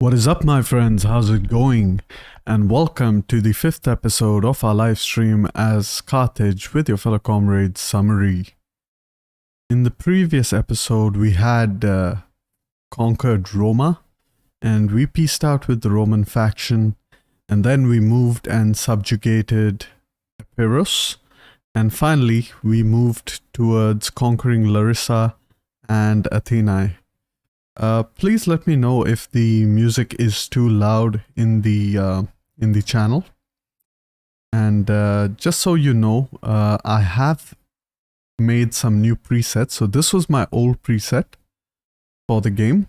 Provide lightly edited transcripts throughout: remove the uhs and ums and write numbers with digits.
What is up, my friends? How's it going? And welcome to the 5th episode of our live stream as Carthage with your fellow comrades Summary. In the previous episode, we had conquered Roma, and we peaced out with the Roman faction, and then we moved and subjugated Epirus, and finally we moved towards conquering Larissa and Athenae. Please let me know if the music is too loud in the channel. And just so you know, I have made some new presets. So this was my old preset for the game,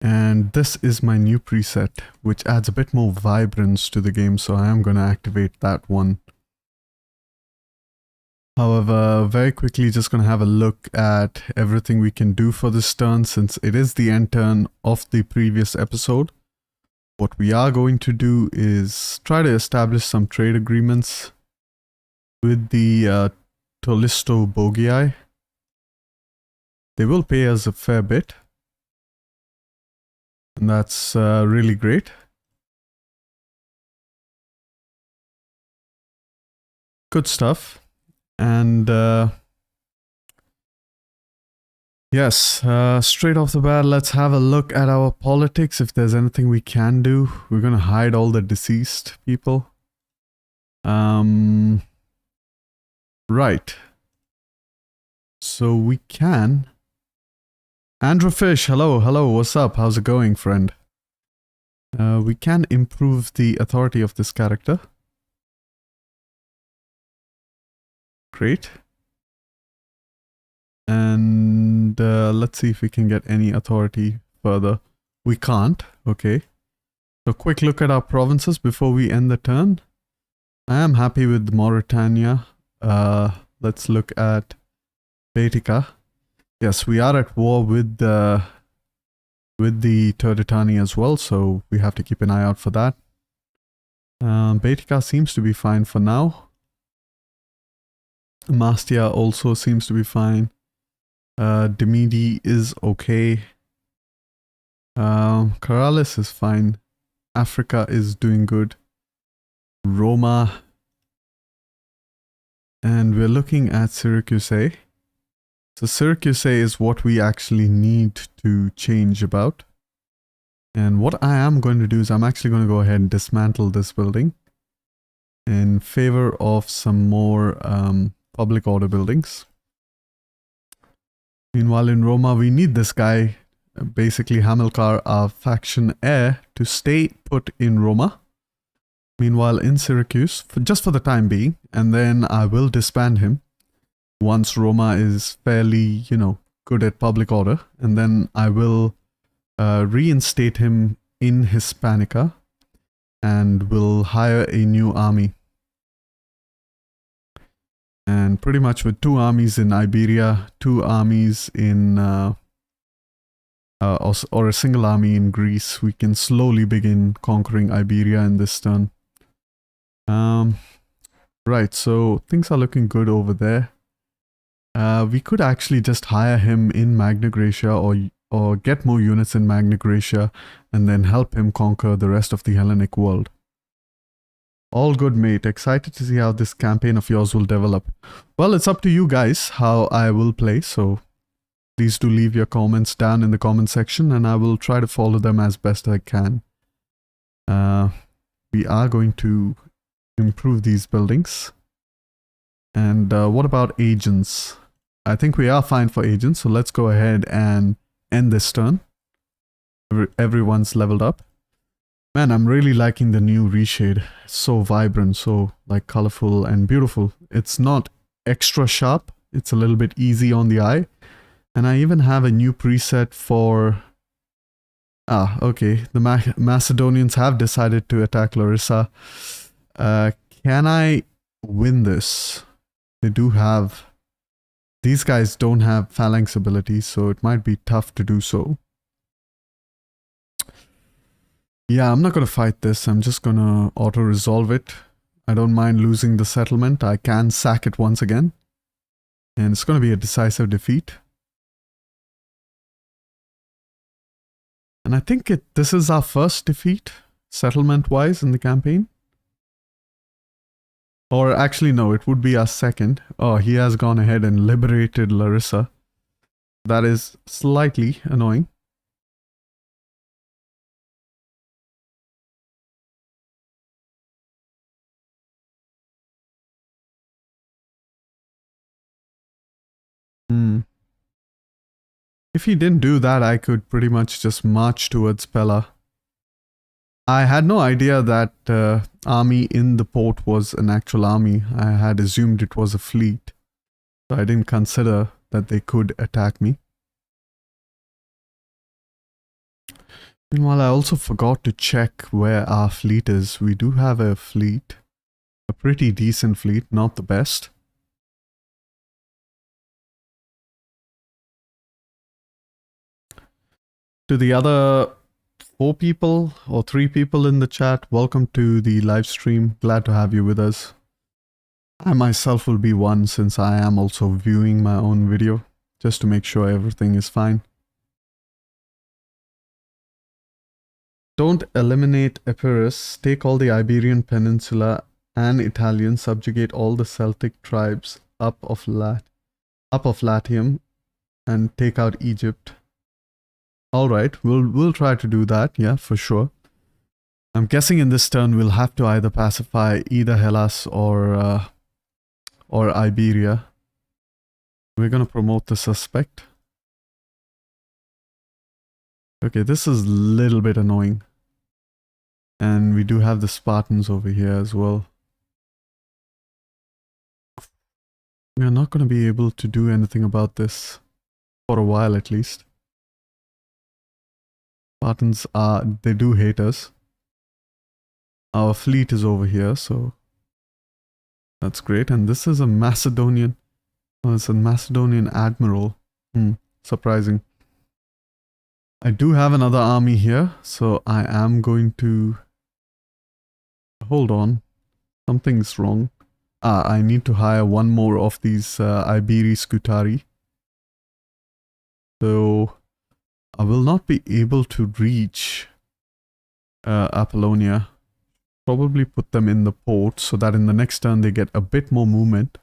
and this is my new preset, which adds a bit more vibrance to the game. So I am going to activate that one. However, very quickly, just going to have a look at everything we can do for this turn, since it is the end turn of the previous episode. What we are going to do is try to establish some trade agreements with the Tolisto Bogii. They will pay us a fair bit, and that's really great. Good stuff. And yes, straight off the bat, let's have a look at our politics. If there's anything we can do, we're going to hide all the deceased people. Right. So we can. Andrew Fish, hello, what's up? How's it going, friend? We can improve the authority of this character. Great. And let's see if we can get any authority further. We can't. Okay. So quick look at our provinces before we end the turn. I am happy with Mauritania. Let's look at Baetica. Yes, we are at war with the Turdetani as well, so we have to keep an eye out for that. Baetica seems to be fine for now. Mastia also seems to be fine. Demidi is okay. Karalis is fine. Africa is doing good. Roma. And we're looking at Syracuse. So Syracuse is what we actually need to change about. And what I am going to do is I'm actually going to go ahead and dismantle this building in favor of some more public order buildings. Meanwhile, in Roma, we need this guy, basically Hamilcar, our faction heir, to stay put in Roma. Meanwhile, in Syracuse, just for the time being, and then I will disband him once Roma is fairly, good at public order, and then I will reinstate him in Hispanica and will hire a new army. And pretty much with 2 armies in Iberia, 2 armies in, or a single army in Greece, we can slowly begin conquering Iberia in this turn. Right, so things are looking good over there. We could actually just hire him in Magna Graecia or get more units in Magna Graecia and then help him conquer the rest of the Hellenic world. All good, mate. Excited to see how this campaign of yours will develop. Well, it's up to you guys how I will play, so please do leave your comments down in the comment section and I will try to follow them as best I can. We are going to improve these buildings. And what about agents? I think we are fine for agents, so let's go ahead and end this turn. Everyone's leveled up. Man, I'm really liking the new reshade. It's so vibrant, so like colorful and beautiful. It's not extra sharp. It's a little bit easy on the eye. And I even have a new preset for... okay. The Macedonians have decided to attack Larissa. Can I win this? They do have... These guys don't have phalanx abilities, so it might be tough to do so. Yeah, I'm not going to fight this. I'm just going to auto-resolve it. I don't mind losing the settlement. I can sack it once again. And it's going to be a decisive defeat. And I think this is our first defeat, settlement-wise, in the campaign. Or actually, no, it would be our second. Oh, he has gone ahead and liberated Larissa. That is slightly annoying. If he didn't do that, I could pretty much just march towards Pella. I had no idea that army in the port was an actual army. I had assumed it was a fleet. So I didn't consider that they could attack me. Meanwhile, I also forgot to check where our fleet is. We do have a fleet. A pretty decent fleet, not the best. To the other 4 people or 3 people in the chat, welcome to the live stream. Glad to have you with us. I myself will be one since I am also viewing my own video, just to make sure everything is fine. Don't eliminate Epirus, take all the Iberian Peninsula and Italian, subjugate all the Celtic tribes up of Latium and take out Egypt. Alright, we'll try to do that, yeah, for sure. I'm guessing in this turn we'll have to either pacify either Hellas or Iberia. We're gonna promote the suspect. Okay, this is a little bit annoying. And we do have the Spartans over here as well. We are not gonna be able to do anything about this for a while at least. Spartans they do hate us. Our fleet is over here, so that's great. And this is a Macedonian. Oh, it's a Macedonian admiral. Surprising. I do have another army here, so I am going to... Hold on. Something's wrong. I need to hire one more of these Iberi Scutari. So I will not be able to reach Apollonia. Probably put them in the port so that in the next turn they get a bit more movement.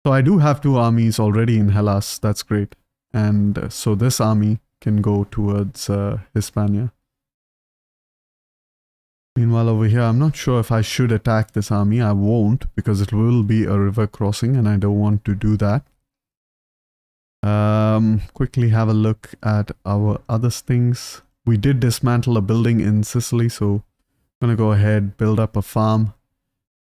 So I do have 2 armies already in Hellas. That's great. And so this army can go towards Hispania. Meanwhile over here, I'm not sure if I should attack this army. I won't, because it will be a river crossing and I don't want to do that. Quickly have a look at our other things. We did dismantle a building in Sicily, so I'm gonna go ahead, build up a farm,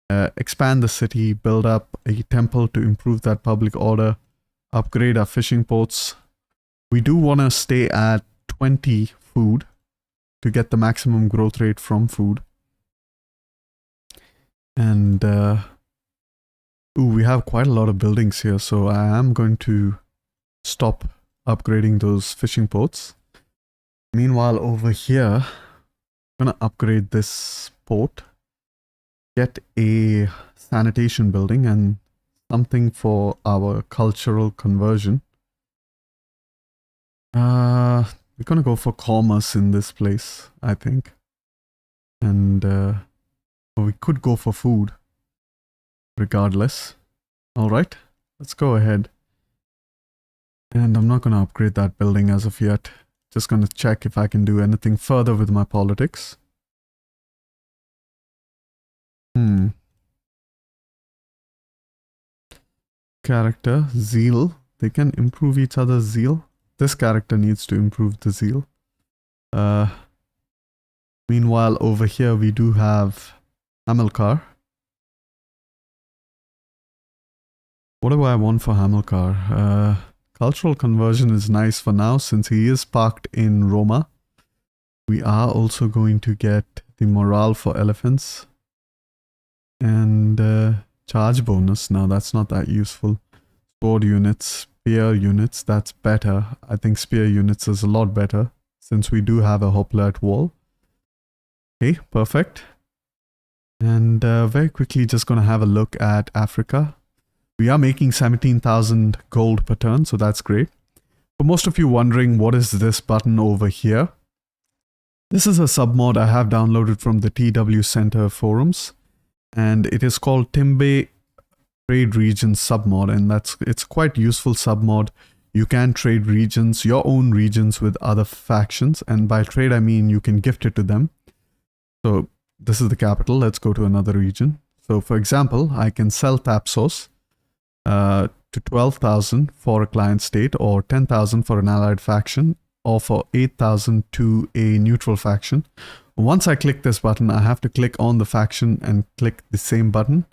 expand the city, build up a temple to improve that public order, upgrade our fishing ports. We do want to stay at 20 food to get the maximum growth rate from food. And we have quite a lot of buildings here, so I am going to stop upgrading those fishing ports. Meanwhile, over here, I'm going to upgrade this port, get a sanitation building and something for our cultural conversion. We're going to go for commerce in this place, I think. And we could go for food, regardless. Alright, let's go ahead. And I'm not going to upgrade that building as of yet. Just going to check if I can do anything further with my politics. Character, zeal. They can improve each other's zeal. This character needs to improve the zeal. Meanwhile, over here we do have Hamilcar. What do I want for Hamilcar? Cultural conversion is nice for now since he is parked in Roma. We are also going to get the morale for elephants. And charge bonus. Now that's not that useful. Sword units, spear units, that's better. I think spear units is a lot better since we do have a hoplite wall. Okay, perfect. And very quickly just going to have a look at Africa. We are making 17,000 gold per turn, so that's great. For most of you wondering, what is this button over here? This is a submod I have downloaded from the TW Center forums, and it is called Timbe Trade Regions submod, and it's quite useful submod. You can trade regions, your own regions, with other factions, and by trade I mean you can gift it to them. So this is the capital. Let's go to another region. So for example, I can sell Tapsos to 12,000 for a client state, or 10,000 for an allied faction, or for 8,000 to a neutral faction. Once I click this button, I have to click on the faction and click the same button,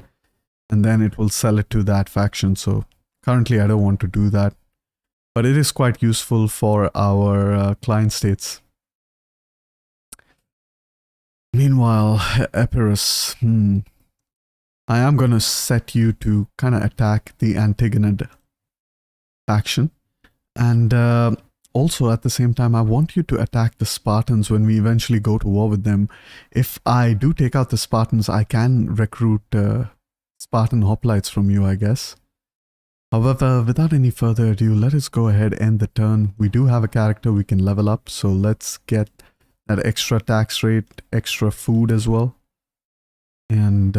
and then it will sell it to that faction. So currently I don't want to do that, but it is quite useful for our client states. Meanwhile, Epirus, I am going to set you to kind of attack the Antigonid faction, and also at the same time I want you to attack the Spartans when we eventually go to war with them. If I do take out the Spartans, I can recruit Spartan hoplites from you, I guess. However, without any further ado, let us go ahead and end the turn. We do have a character we can level up, so let's get that extra tax rate, extra food as well. And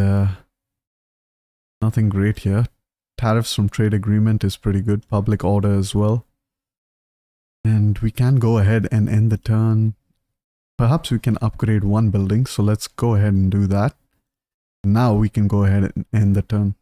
nothing great here. Tariffs from trade agreement is pretty good. Public order as well. And we can go ahead and end the turn. Perhaps we can upgrade one building, so let's go ahead and do that. Now we can go ahead and end the turn.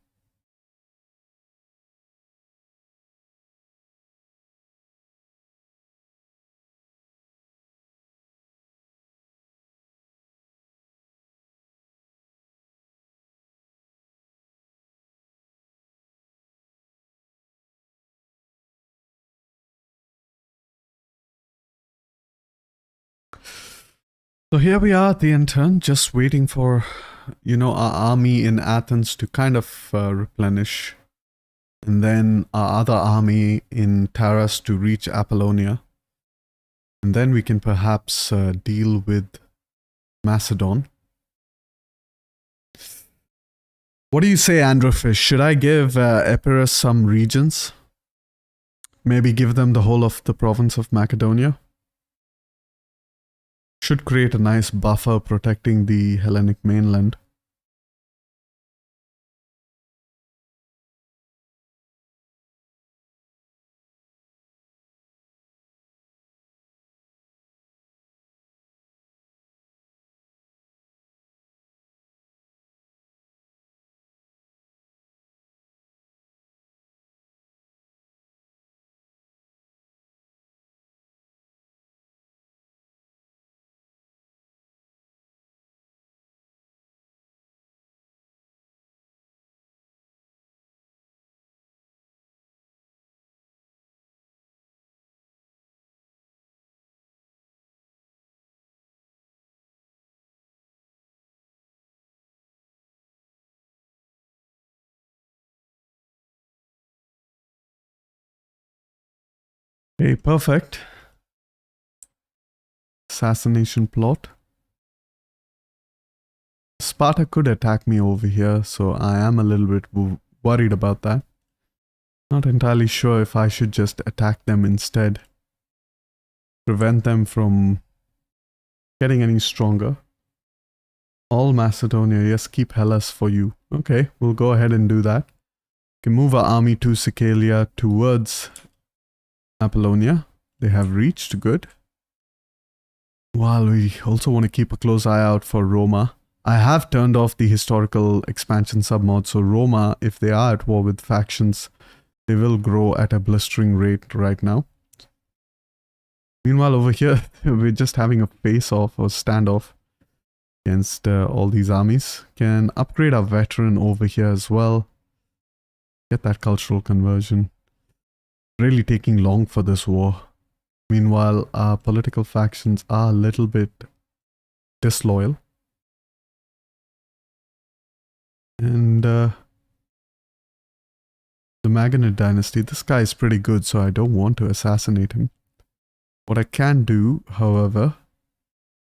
So here we are at the end turn, just waiting for, our army in Athens to kind of replenish. And then our other army in Taras to reach Apollonia. And then we can perhaps deal with Macedon. What do you say, Androfish? Should I give Epirus some regions? Maybe give them the whole of the province of Macedonia? Should create a nice buffer protecting the Hellenic mainland. Okay, perfect. Assassination plot. Sparta could attack me over here, so I am a little bit worried about that. Not entirely sure if I should just attack them instead. Prevent them from getting any stronger. All Macedonia, yes, keep Hellas for you. Okay, we'll go ahead and do that. We can move our army to Sicily towards Apollonia. They have reached, good. While we also want to keep a close eye out for Roma. I have turned off the historical expansion submod, so Roma, if they are at war with factions, they will grow at a blistering rate right now. Meanwhile, over here, we're just having a face-off or standoff against all these armies. Can upgrade our veteran over here as well. Get that cultural conversion. Really taking long for this war. Meanwhile, our political factions are a little bit disloyal. And the Maganid dynasty, this guy is pretty good, so I don't want to assassinate him. What I can do, however,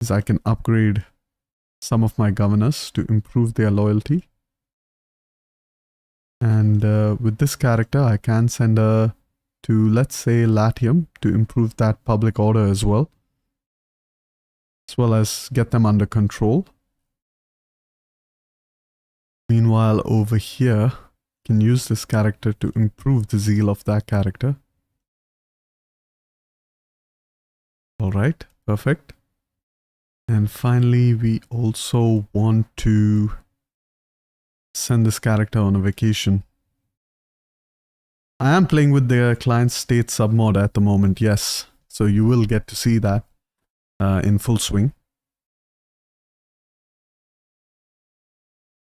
is I can upgrade some of my governors to improve their loyalty. And with this character, I can send her to, let's say, Latium to improve that public order as well. as well as get them under control. Meanwhile, over here, you can use this character to improve the zeal of that character. Alright, perfect. And finally, we also want to send this character on a vacation. I am playing with the client state submod at the moment, yes. So you will get to see that in full swing.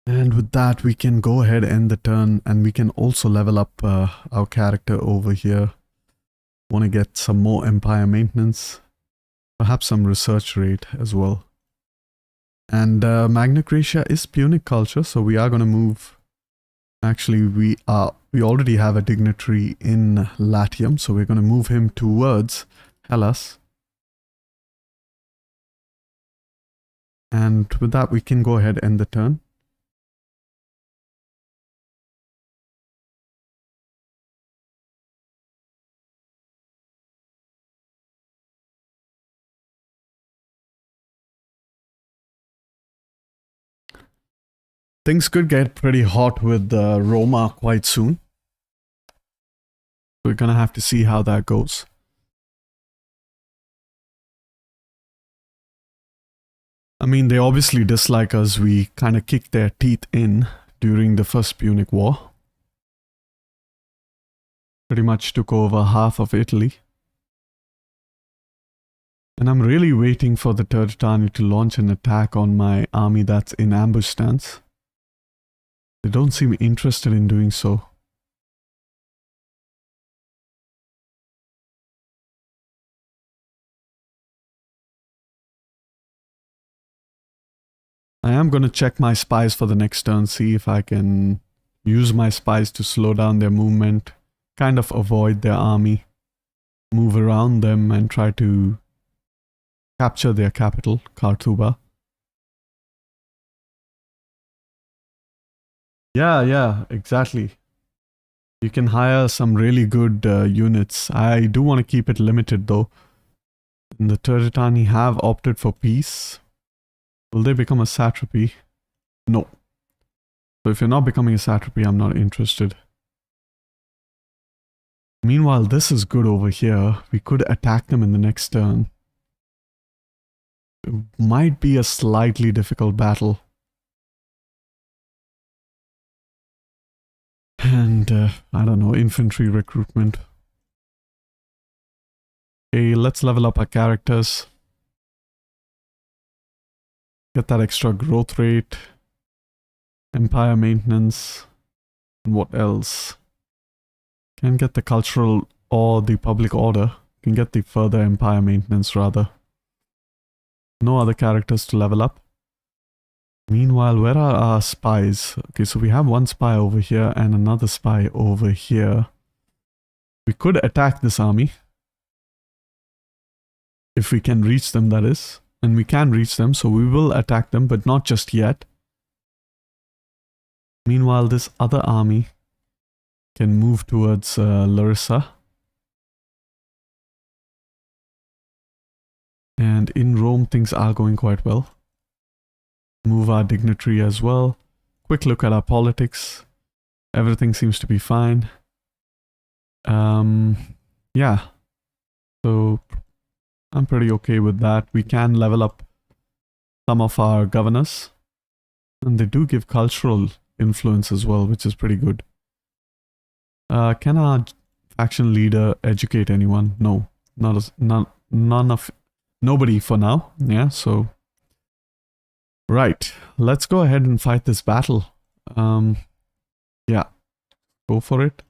And with that, we can go ahead and end the turn, and we can also level up our character over here. Want to get some more empire maintenance, perhaps some research rate as well. And Magna Graecia is Punic culture, so we are going to move. Actually, we already have a dignitary in Latium, so we're going to move him towards Hellas. And with that, we can go ahead and end the turn. Things could get pretty hot with Roma quite soon. We're gonna have to see how that goes. I mean, they obviously dislike us. We kind of kicked their teeth in during the First Punic War. Pretty much took over half of Italy. And I'm really waiting for the Turdetani to launch an attack on my army that's in ambush stance. They don't seem interested in doing so. I am going to check my spies for the next turn, see if I can use my spies to slow down their movement, kind of avoid their army, move around them and try to capture their capital, Qarthuba. Yeah, exactly. You can hire some really good units. I do want to keep it limited though. And the Turdetani have opted for peace. Will they become a satrapy? No. So if you're not becoming a satrapy, I'm not interested. Meanwhile, this is good over here. We could attack them in the next turn. It might be a slightly difficult battle. And, I don't know, infantry recruitment. Okay, let's level up our characters. Get that extra growth rate. Empire maintenance. And what else? Can get the cultural or the public order. Can get the further empire maintenance rather. No other characters to level up. Meanwhile, where are our spies? Okay, so we have one spy over here and another spy over here. We could attack this army. If we can reach them, that is. And we can reach them, so we will attack them, but not just yet. Meanwhile, this other army can move towards Larissa. And in Rome, things are going quite well. Move our dignitary as well. Quick look at our politics. Everything seems to be fine. Yeah. So I'm pretty okay with that. We can level up some of our governors. And they do give cultural influence as well, which is pretty good. Can our faction leader educate anyone? No. Nobody for now. Yeah, so... Right, let's go ahead and fight this battle. Yeah, go for it.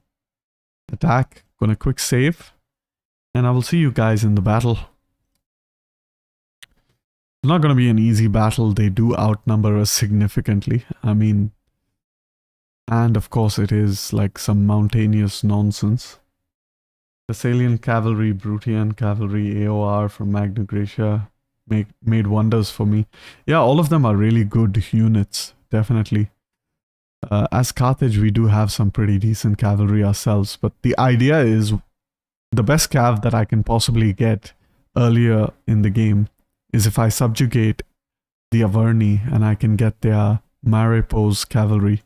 Attack, gonna quick save. And I will see you guys in the battle. It's not gonna be an easy battle. They do outnumber us significantly. I mean, and of course it is like some mountainous nonsense. Thessalian cavalry, Bruttian cavalry, AOR from Magna Graecia. Made wonders for me. Yeah, all of them are really good units, definitely. As Carthage, we do have some pretty decent cavalry ourselves, but the idea is the best cav that I can possibly get earlier in the game is if I subjugate the Averni and I can get their Maripos cavalry.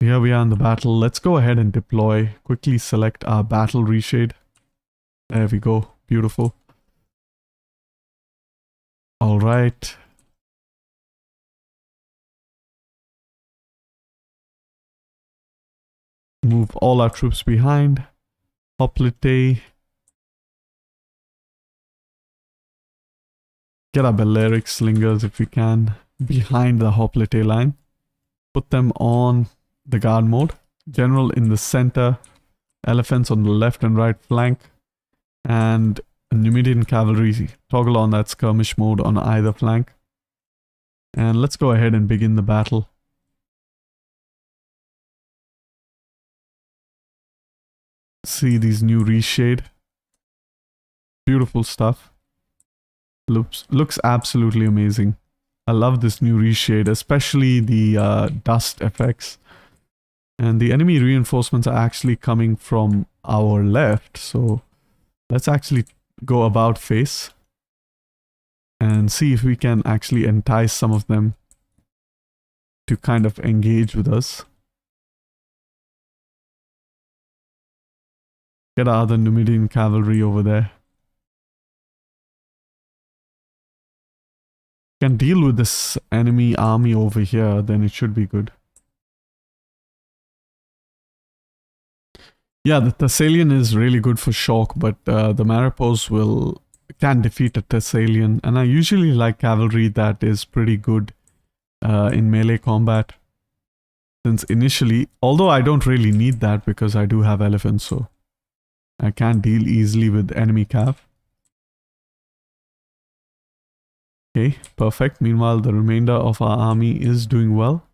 Here we are in the battle. Let's go ahead and deploy. Quickly select our battle reshade. There we go. Beautiful. All right. Move all our troops behind. Hoplite. Get our Balearic slingers if we can behind the Hoplite line. Put them on the guard mode. General in the center. Elephants on the left and right flank. And Numidian cavalry. Toggle on that skirmish mode on either flank. And let's go ahead and begin the battle. See these new reshade. Beautiful stuff. Looks absolutely amazing. I love this new reshade, especially the dust effects. And the enemy reinforcements are actually coming from our left, so let's actually go about face and see if we can actually entice some of them to kind of engage with us. Get our other Numidian cavalry over there. Can deal with this enemy army over here, then it should be good. Yeah, the Thessalian is really good for shock, but the Maripos can defeat a Thessalian, and I usually like cavalry that is pretty good in melee combat. Since initially, although I don't really need that because I do have elephants, so I can deal easily with enemy cav. Okay, perfect. Meanwhile, the remainder of our army is doing well.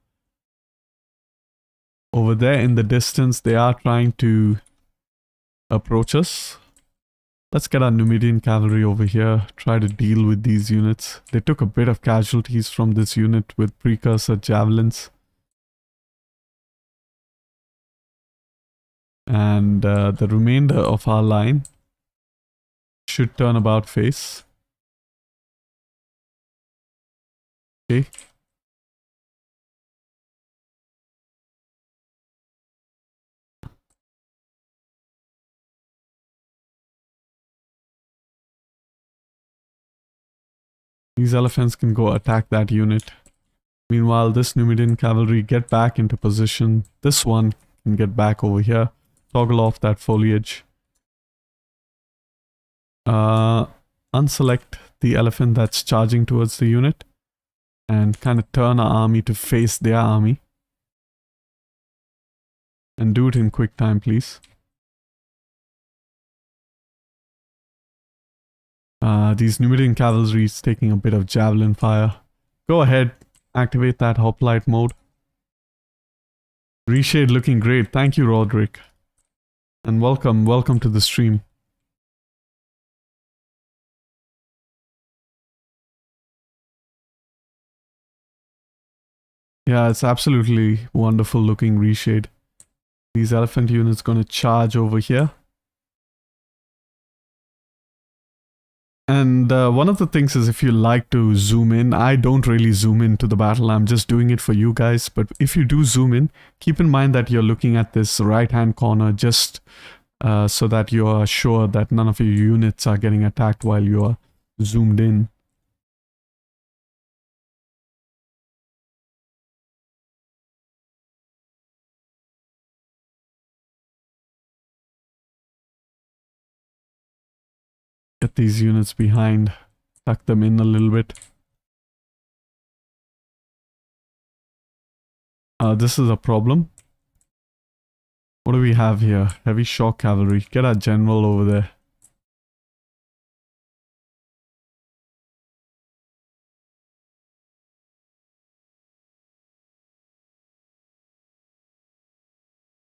Over there in the distance, they are trying to approach us. Let's get our Numidian cavalry over here, try to deal with these units. They took a bit of casualties from this unit with precursor javelins. And the remainder of our line should turn about face. Okay. These elephants can go attack that unit. Meanwhile, this Numidian cavalry get back into position. This one can get back over here. Toggle off that foliage. Unselect the elephant that's charging towards the unit. And kind of turn our army to face their army. And do it in quick time, please. These Numidian cavalry is taking a bit of javelin fire. Go ahead, activate that hoplite mode. Reshade looking great. Thank you, Roderick. And welcome to the stream. Yeah, it's absolutely wonderful looking reshade. These elephant units gonna charge over here. And one of the things is if you like to zoom in, I don't really zoom into the battle, I'm just doing it for you guys. But if you do zoom in, keep in mind that you're looking at this right hand corner just so that you are sure that none of your units are getting attacked while you are zoomed in. Get these units behind, tuck them in a little bit. This is a problem. What do we have here? Heavy shock cavalry. Get our general over there.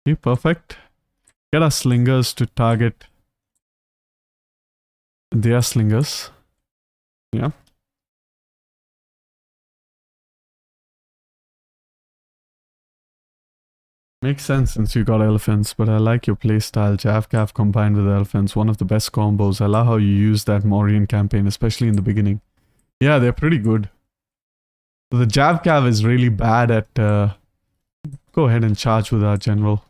Okay, perfect. Get our slingers to target their slingers. Yeah. Makes sense since you got elephants, but I like your playstyle. Jav-Cav combined with elephants, one of the best combos. I love how you use that Mauryan campaign, especially in the beginning. Yeah, they're pretty good. The Javcav is really bad at... go ahead and charge with our general.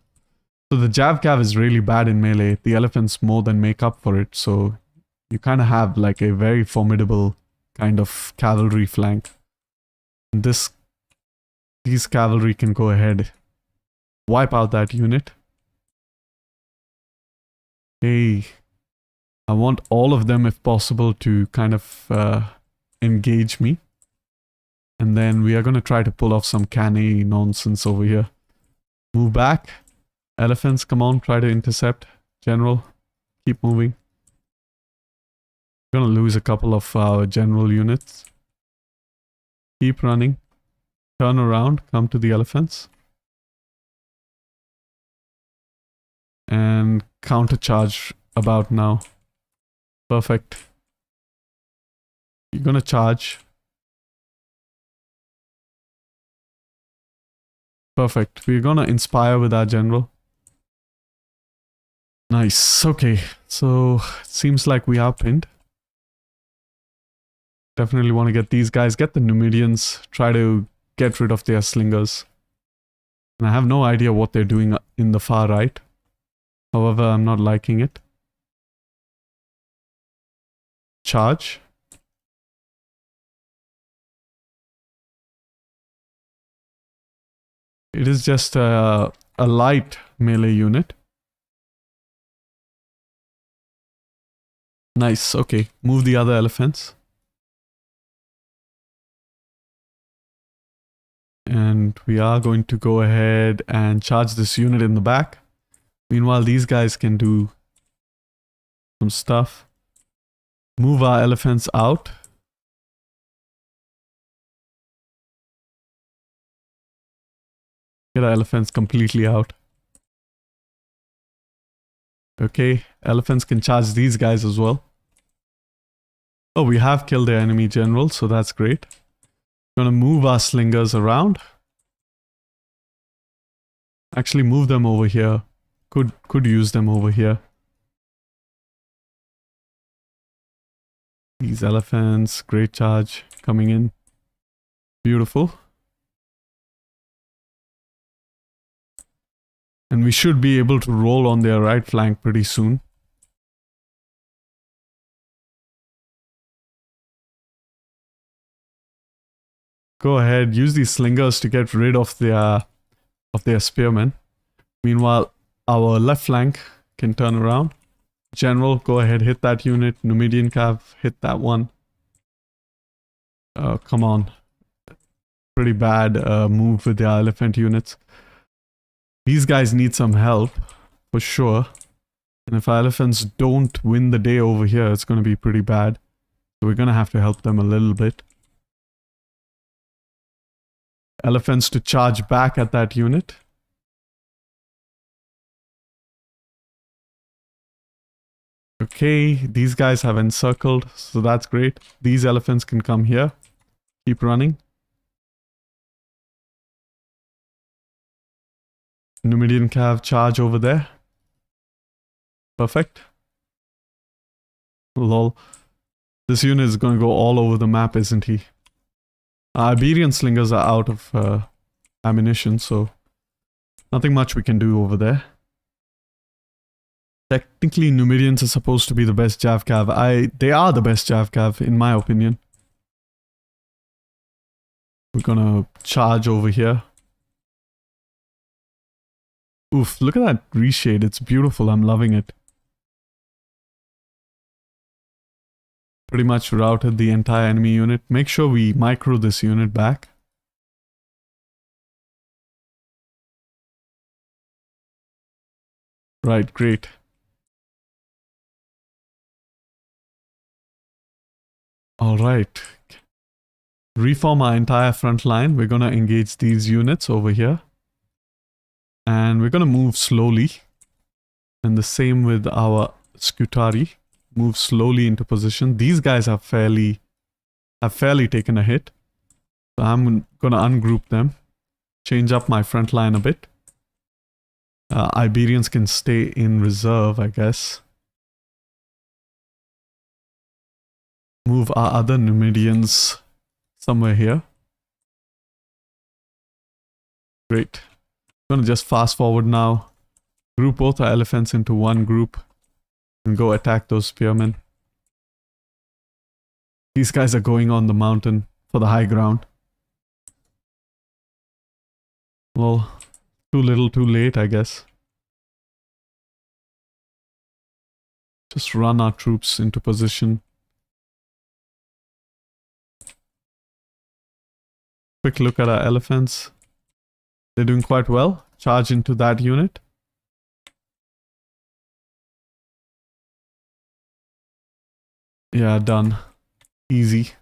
So the Javcav is really bad in melee. The elephants more than make up for it. So you kind of have like a very formidable kind of cavalry flank. These cavalry can go ahead, wipe out that unit. Hey, I want all of them if possible to kind of engage me. And then we are going to try to pull off some canny nonsense over here. Move back. Elephants, come on, try to intercept. General, keep moving. We're going to lose a couple of our general units. Keep running. Turn around, come to the elephants. And countercharge about now. Perfect. You're going to charge. Perfect. We're going to inspire with our general. Nice. Okay. So, it seems like we are pinned. Definitely want to get these guys. Get the Numidians. Try to get rid of their slingers. And I have no idea what they're doing in the far right. However, I'm not liking it. Charge. It is just a light melee unit. Nice, okay. Move the other elephants. And we are going to go ahead and charge this unit in the back. Meanwhile, these guys can do some stuff. Move our elephants out. Get our elephants completely out. Okay, elephants can charge these guys as well. Oh, we have killed their enemy general, so that's great. Gonna move our slingers around. Actually, move them over here. Could use them over here. These elephants, great charge coming in. Beautiful. And we should be able to roll on their right flank pretty soon. Go ahead, use these slingers to get rid of their spearmen. Meanwhile, our left flank can turn around. General, go ahead, hit that unit. Numidian cav, hit that one. Come on. Pretty bad move with the elephant units. These guys need some help, for sure. And if our elephants don't win the day over here, it's going to be pretty bad. So we're going to have to help them a little bit. Elephants to charge back at that unit. Okay, these guys have encircled, so that's great. These elephants can come here. Keep running. Numidian cav charge over there. Perfect. Lol. This unit is going to go all over the map, isn't he? Iberian slingers are out of ammunition, so nothing much we can do over there. Technically, Numidians are supposed to be the best Javcav. They are the best Javcav, in my opinion. We're gonna charge over here. Oof, look at that reshade. It's beautiful. I'm loving it. Pretty much routed the entire enemy unit. Make sure we micro this unit back. Right, great. Alright. Reform our entire front line. We're gonna engage these units over here. And we're gonna move slowly. And the same with our Scutari. Move slowly into position. These guys have fairly taken a hit. So I'm gonna ungroup them. Change up my front line a bit. Iberians can stay in reserve, I guess. move our other Numidians somewhere here. Great. I'm gonna just fast forward now. Group both our elephants into one group and go attack those spearmen. These guys are going on the mountain for the high ground. Well, too little, too late, I guess. Just run our troops into position. Quick look at our elephants. They're doing quite well. Charge into that unit. Yeah, done. Easy.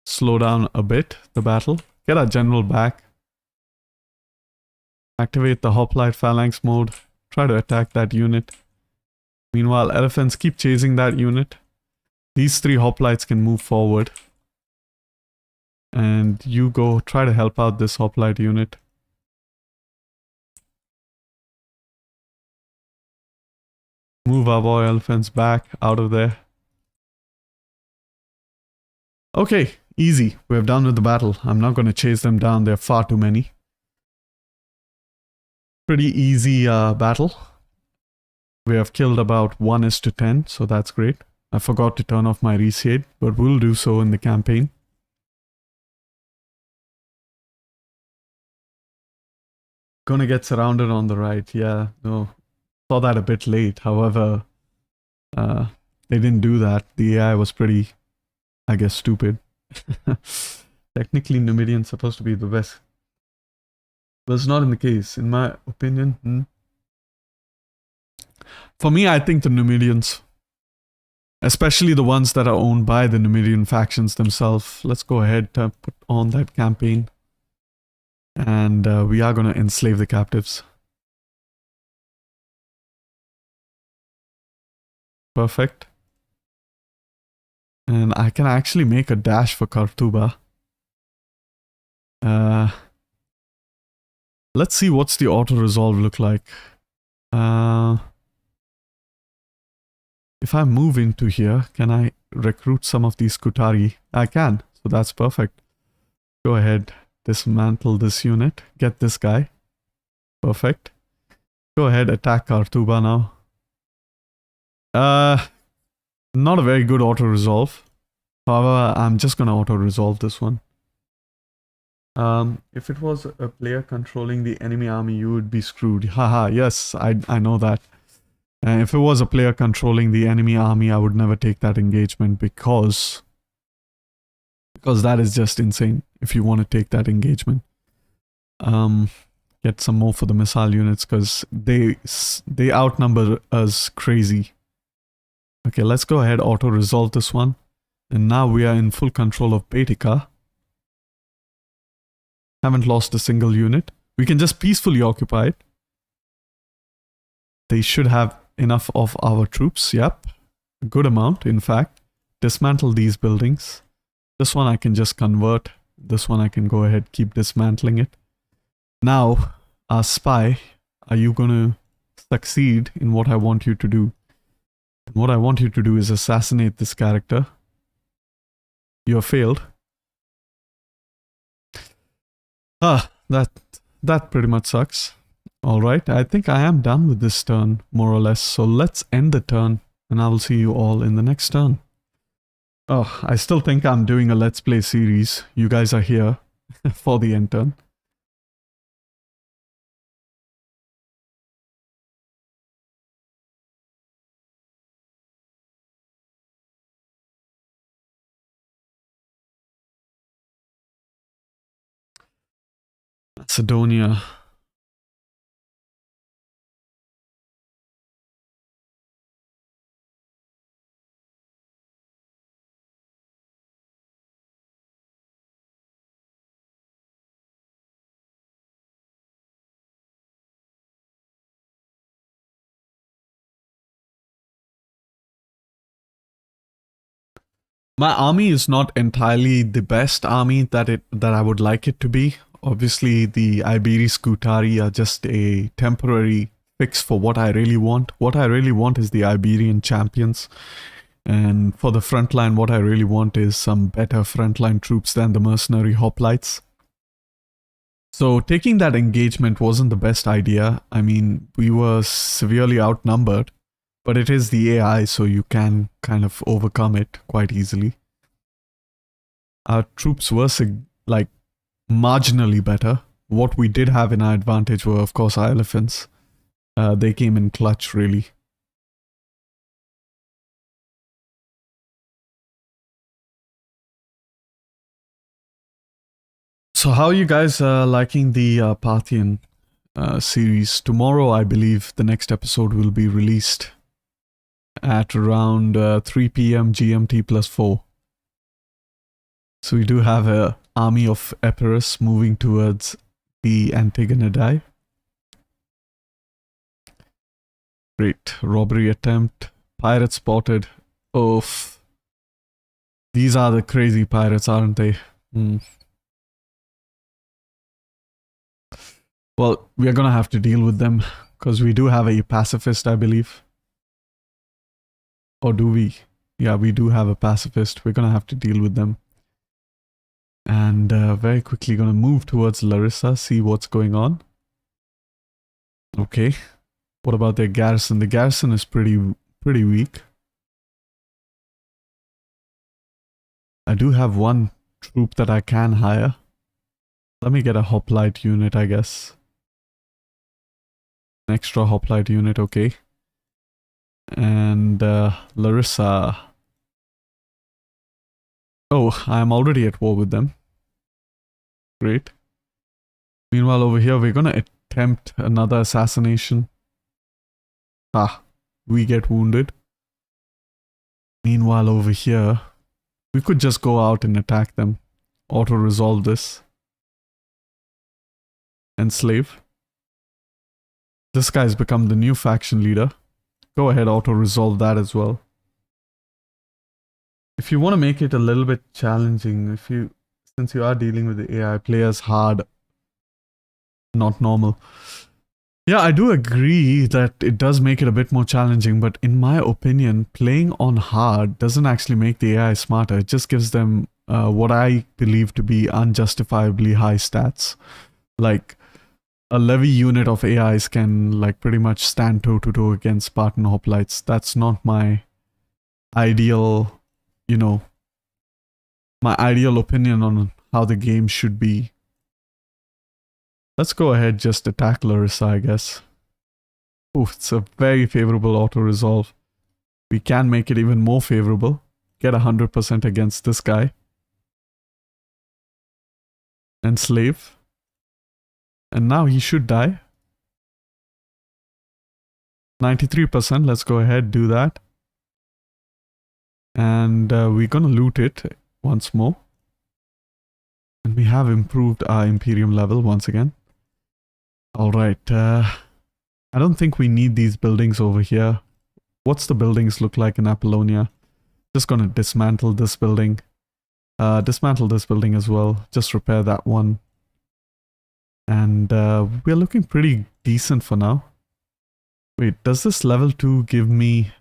Slow down a bit, the battle. Get our general back. Activate the hoplite phalanx mode. Try to attack that unit. Meanwhile, elephants keep chasing that unit. These 3 hoplites can move forward. And you go try to help out this hoplite unit. Move our boy elephants back out of there. Okay, easy. We're done with the battle. I'm not going to chase them down. There are far too many. Pretty easy battle. We have killed about 1:10, so that's great. I forgot to turn off my reshade, but we'll do so in the campaign. Gonna get surrounded on the right. Yeah, no. Saw that a bit late. However, they didn't do that. The AI was pretty, I guess, stupid. Technically, Numidian's supposed to be the best. But it's not in the case, in my opinion. For me, I think the Numidians, especially the ones that are owned by the Numidian factions themselves. Let's go ahead to put on that campaign. And we are going to enslave the captives. Perfect. And I can actually make a dash for Qarthuba. Let's see what's the auto-resolve look like. If I move into here, can I recruit some of these Kutari? I can, so that's perfect. Go ahead, dismantle this unit, get this guy. Perfect. Go ahead, attack Qarthuba now. Not a very good auto-resolve. However, I'm just gonna auto-resolve this one. If it was a player controlling the enemy army, you would be screwed. Haha, yes, I know that. If it was a player controlling the enemy army, I would never take that engagement because that is just insane if you want to take that engagement. Get some more for the missile units because they outnumber us crazy. Okay, let's go ahead, auto-resolve this one. And now we are in full control of Baetica. Haven't lost a single unit. We can just peacefully occupy it. They should have enough of our troops, yep. A good amount, in fact. Dismantle these buildings. This one I can just convert. This one I can go ahead, keep dismantling it. Now, our spy, are you going to succeed in what I want you to do? What I want you to do is assassinate this character. You have failed. That pretty much sucks. Alright, I think I am done with this turn, more or less. So let's end the turn, and I will see you all in the next turn. Oh, I still think I'm doing a Let's Play series. You guys are here for the end turn. Macedonia. My army is not entirely the best army that I would like it to be. Obviously, the Iberi Scutari are just a temporary fix for what I really want. What I really want is the Iberian champions. And for the front line, what I really want is some better frontline troops than the mercenary hoplites. So taking that engagement wasn't the best idea. I mean, we were severely outnumbered, but it is the AI, so you can kind of overcome it quite easily. Our troops were like marginally better. What we did have in our advantage were, of course, our elephants. They came in clutch, really. So how are you guys liking the Parthian series? Tomorrow, I believe, the next episode will be released at around 3 p.m. GMT plus 4. So we do have an army of Epirus moving towards the Antigonidae. Great. Robbery attempt. Pirate spotted. Oof. These are the crazy pirates, aren't they? Well, we are gonna have to deal with them, because we do have a pacifist, I believe. Or do we? Yeah, we do have a pacifist. We're gonna have to deal with them. And very quickly gonna move towards Larissa, see what's going on. Okay. What about their garrison? The garrison is pretty weak. I do have one troop that I can hire. Let me get a hoplite unit, I guess. An extra hoplite unit, okay. And Larissa. Oh, I'm already at war with them. Great. Meanwhile, over here, we're gonna attempt another assassination. Ah, we get wounded. Meanwhile, over here, we could just go out and attack them. Auto-resolve this. Enslave. This guy's become the new faction leader. Go ahead, auto-resolve that as well. If you want to make it a little bit challenging, since you are dealing with the AI, play as hard, not normal. Yeah, I do agree that it does make it a bit more challenging, but in my opinion, playing on hard doesn't actually make the AI smarter. It just gives them what I believe to be unjustifiably high stats. Like, a levy unit of AIs can like pretty much stand toe-to-toe against Spartan hoplites. That's not my ideal, my ideal opinion on how the game should be. Let's go ahead, just attack Larissa, I guess. Oof, it's a very favorable auto-resolve. We can make it even more favorable. Get 100% against this guy. Enslave. And now he should die. 93%, let's go ahead, do that. And we're gonna loot it once more. And we have improved our Imperium level once again. Alright, I don't think we need these buildings over here. What's the buildings look like in Apollonia? Just gonna dismantle this building. Dismantle this building as well. Just repair that one. And we're looking pretty decent for now. Wait, does this level 2 give me...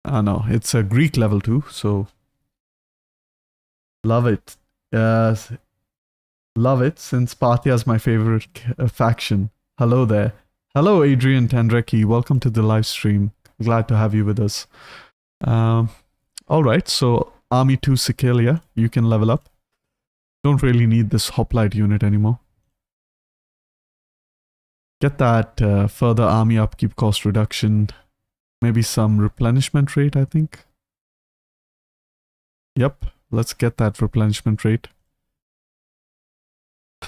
no, it's a Greek level 2, so... Love it. Love it, since Parthia is my favorite faction. Hello there. Hello, Adrian Tandrecki. Welcome to the live stream. Glad to have you with us. Alright, so Army 2 Sicilia, you can level up. Don't really need this hoplite unit anymore. Get that further army upkeep cost reduction. Maybe some replenishment rate, I think. Yep, let's get that replenishment rate.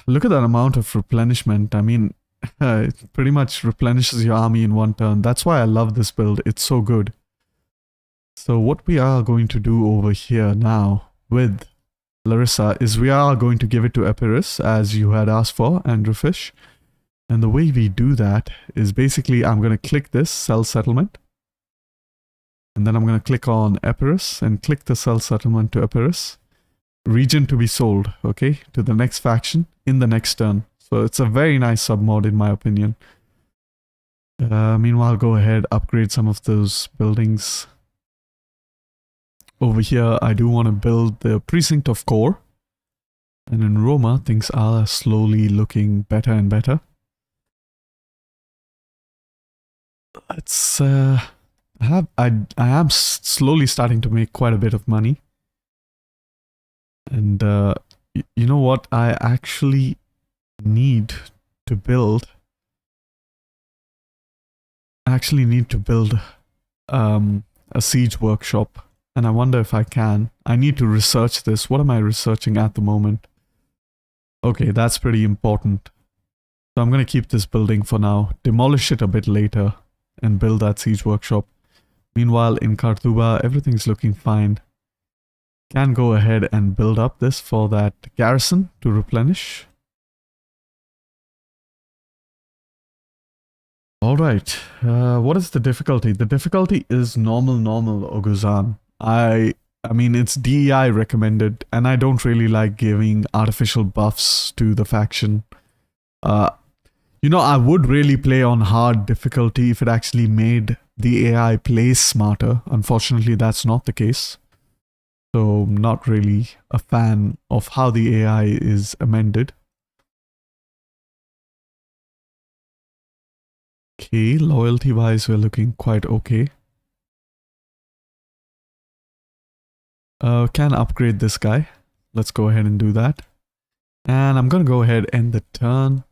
Look at that amount of replenishment. I mean, it pretty much replenishes your army in one turn. That's why I love this build. It's so good. So what we are going to do over here now with Larissa is we are going to give it to Epirus, as you had asked for, Andrewfish. And the way we do that is basically I'm going to click this sell settlement. And then I'm going to click on Epirus and click the sell settlement to Epirus. Region to be sold, okay, to the next faction in the next turn. So it's a very nice submod in my opinion. Meanwhile, go ahead, upgrade some of those buildings. over here, I do want to build the precinct of Core. And in Roma, things are slowly looking better and better. It's I am slowly starting to make quite a bit of money. And you know what? I actually need to build. A siege workshop, and I wonder if I can. I need to research this. What am I researching at the moment? Okay, that's pretty important. So I'm going to keep this building for now, demolish it a bit later, and build that siege workshop. Meanwhile, in Qarthuba, everything's looking fine. Can go ahead and build up this for that garrison to replenish. Alright, what is the difficulty? The difficulty is normal, Oguzan. I mean, it's DEI recommended, and I don't really like giving artificial buffs to the faction. You know, I would really play on hard difficulty if it actually made the AI play smarter. Unfortunately, that's not the case. So, I'm not really a fan of how the AI is amended. Okay, loyalty-wise, we're looking quite okay. Can upgrade this guy. Let's go ahead and do that. And I'm going to go ahead and end the turn.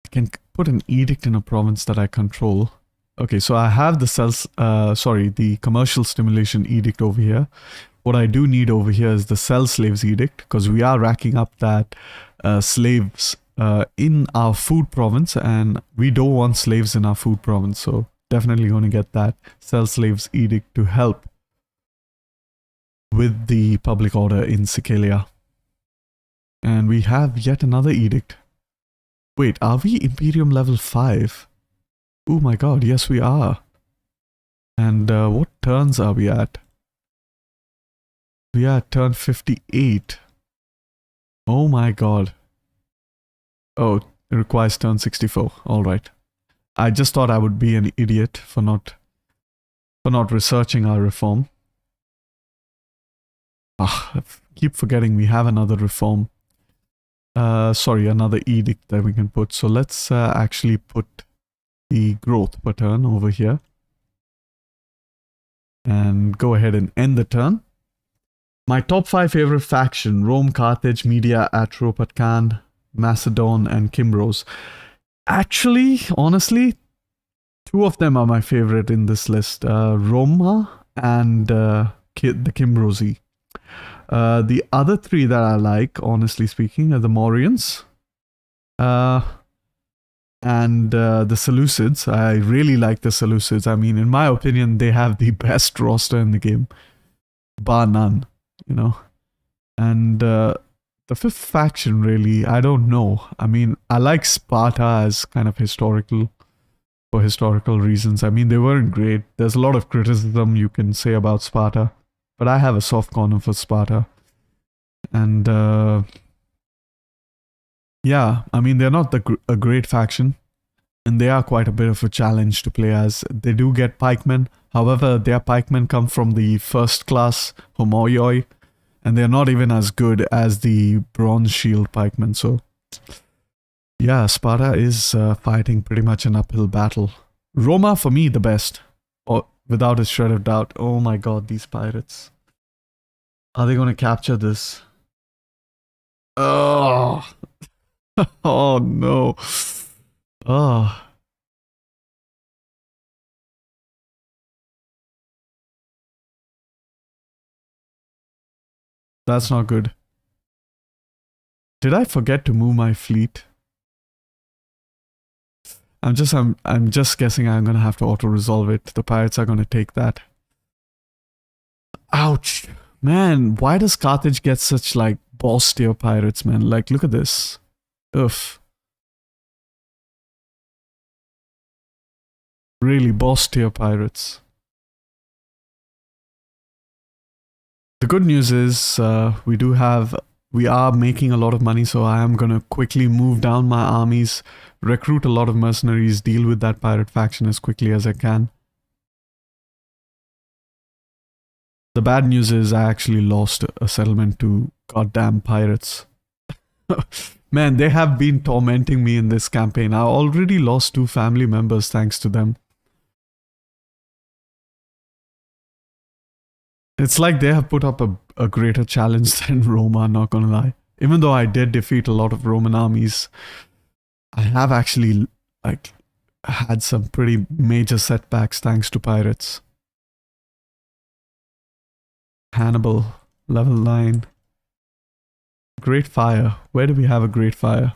I can put an edict in a province that I control. Okay, so I have the the commercial stimulation edict over here. What I do need over here is the sell slaves edict, because we are racking up that slaves in our food province, and we don't want slaves in our food province, so definitely going to get that sell slaves edict to help with the public order in Sicilia. And we have yet another edict. Wait, are we Imperium level 5? Oh my god, yes we are. And what turns are we at? We are at turn 58. Oh my god. Oh, it requires turn 64. Alright. I just thought I would be an idiot for not researching our reform. I keep forgetting we have another reform. Another edict that we can put. So let's actually put the growth per turn over here. And go ahead and end the turn. My top 5 favorite faction: Rome, Carthage, Media, Atropatkan, Macedon, and Kimbros. Actually, honestly, 2 of them are my favorite in this list. Roma and the Kimbrosi. The other 3 that I like, honestly speaking, are the Mauryaans and the Seleucids. I really like the Seleucids. I mean, in my opinion, they have the best roster in the game, bar none, you know. And the 5th faction, really, I don't know. I mean, I like Sparta as kind of historical, for historical reasons. I mean, they weren't great. There's a lot of criticism you can say about Sparta, but I have a soft corner for Sparta. And yeah, I mean, they're not a great faction, and they are quite a bit of a challenge to play as. They do get pikemen. However, their pikemen come from the 1st class Homoioi, and they're not even as good as the bronze shield pikemen. So yeah, Sparta is fighting pretty much an uphill battle. Roma, for me, the best, without a shred of doubt. Oh my god, these pirates. Are they going to capture this? Oh, oh no. Oh. That's not good. Did I forget to move my fleet? I'm just guessing I'm gonna have to auto-resolve it. The pirates are gonna take that. Ouch. Man, why does Carthage get such like boss tier pirates, man? Like, look at this. Oof. Really boss tier pirates. The good news is we are making a lot of money, so I am gonna quickly move down my armies, recruit a lot of mercenaries, deal with that pirate faction as quickly as I can. The bad news is I actually lost a settlement to goddamn pirates. Man, they have been tormenting me in this campaign. I already lost 2 family members thanks to them. It's like they have put up a greater challenge than Roma, not gonna lie. Even though I did defeat a lot of Roman armies, I have actually like had some pretty major setbacks thanks to pirates. Hannibal, level 9. Great Fire. Where do we have a Great Fire?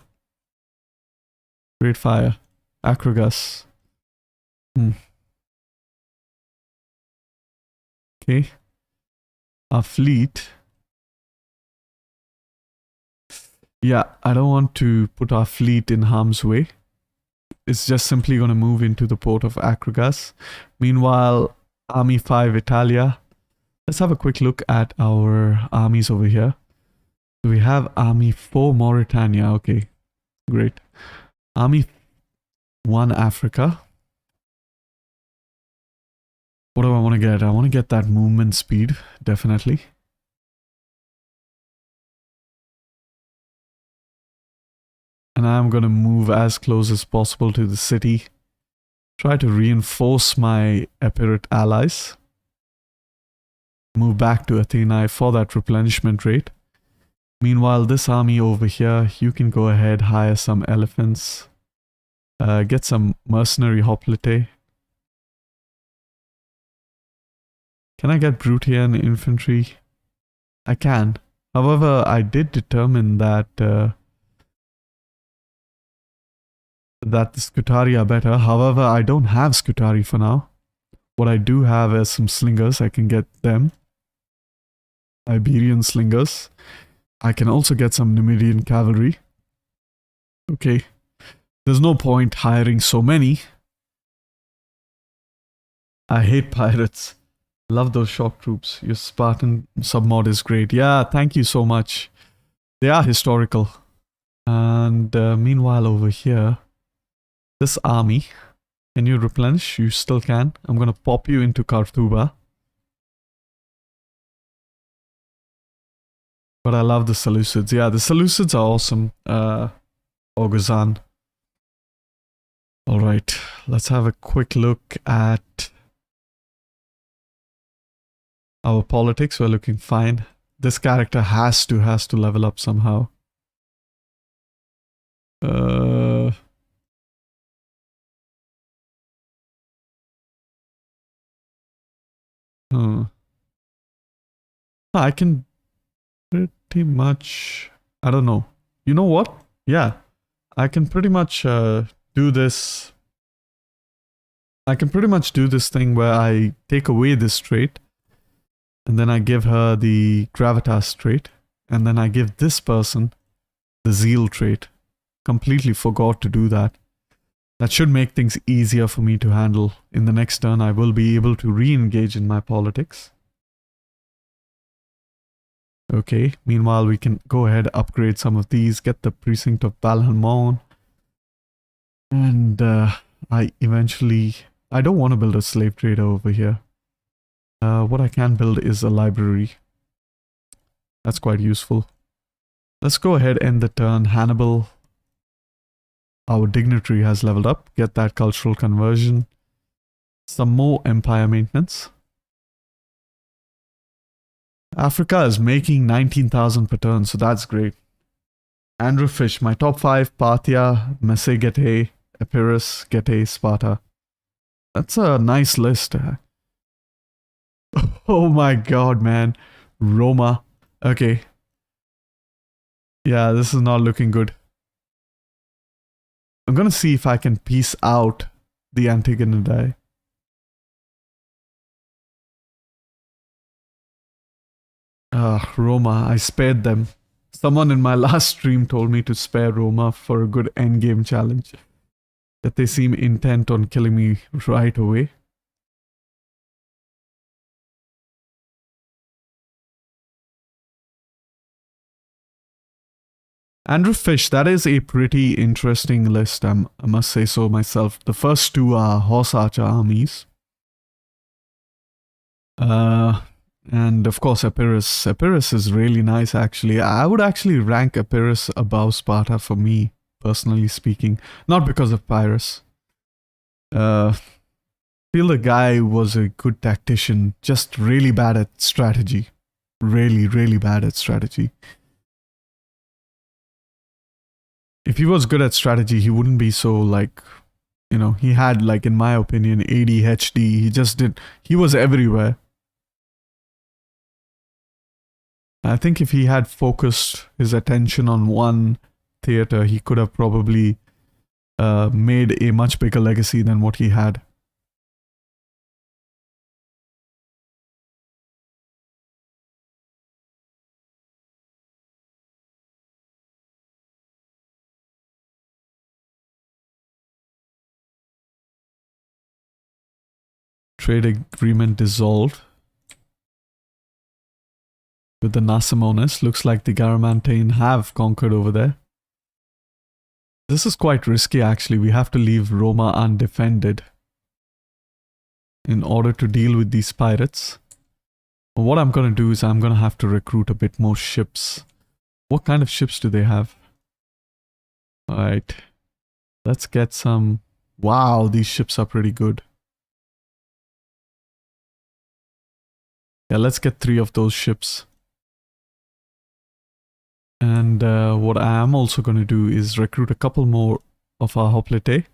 Great Fire. Acrogas. Okay. Our fleet. Yeah, I don't want to put our fleet in harm's way. It's just simply going to move into the port of Acrogas. Meanwhile, Army 5 Italia. Let's have a quick look at our armies over here. So we have Army 4 Mauritania. Okay, great. Army 1 Africa. What do I want to get? I want to get that movement speed, definitely. And I'm going to move as close as possible to the city. Try to reinforce my Epirate allies. Move back to Athena for that replenishment rate. Meanwhile, this army over here, you can go ahead, hire some elephants. Get some mercenary hoplite. Can I get Brutian infantry? I can. However, I did determine that that the Scutari are better. However, I don't have Scutari for now. What I do have is some slingers. I can get them. Iberian slingers. I can also get some Numidian cavalry. Okay. There's no point hiring so many. I hate pirates. Love those shock troops. Your Spartan submod is great. Yeah, thank you so much. They are historical. And meanwhile over here, this army, can you replenish? You still can. I'm going to pop you into Qarthuba. But I love the Seleucids. Yeah, the Seleucids are awesome. Oguzhan. Alright, let's have a quick look at our politics. We're looking fine. This character has to level up somehow. I can pretty much, I don't know. You know what? Yeah, I can pretty much do this. I can pretty much do this thing where I take away this trait and then I give her the gravitas trait and then I give this person the zeal trait. Completely forgot to do that. That should make things easier for me to handle. In the next turn, I will be able to re-engage in my politics. Okay, meanwhile, we can go ahead, upgrade some of these, get the precinct of Balhamon. And I don't want to build a slave trader over here. What I can build is a library. That's quite useful. Let's go ahead, end the turn. Hannibal, our dignitary has leveled up. Get that cultural conversion. Some more empire maintenance. Africa is making 19,000 per turn, so that's great. Andrew Fish, my top 5, Parthia, Messe Getae, Epirus, Getae, Sparta. That's a nice list. Oh my god, man. Roma. Okay. Yeah, this is not looking good. I'm gonna see if I can piece out the Antigonidae. Roma, I spared them. Someone in my last stream told me to spare Roma for a good endgame challenge. That they seem intent on killing me right away. Andrew Fish, that is a pretty interesting list, I must say so myself. The first 2 are horse archer armies. And of course, Epirus. Epirus is really nice, actually. I would actually rank Epirus above Sparta for me, personally speaking. Not because of Pyrrhus. Feel the guy was a good tactician, just really bad at strategy. Really, really bad at strategy. If he was good at strategy, he wouldn't be so like, you know, he had like, in my opinion, ADHD. He just did, he was everywhere. I think if he had focused his attention on one theater, he could have probably made a much bigger legacy than what he had. Trade agreement dissolved with the Nasamones. Looks like the Garamantain have conquered over there. This is quite risky, actually. We have to leave Roma undefended in order to deal with these pirates. But what I'm going to do is I'm going to have to recruit a bit more ships. What kind of ships do they have? Alright. Let's get some... Wow, these ships are pretty good. Yeah, let's get 3 of those ships. And what I am also going to do is recruit a couple more of our hoplite.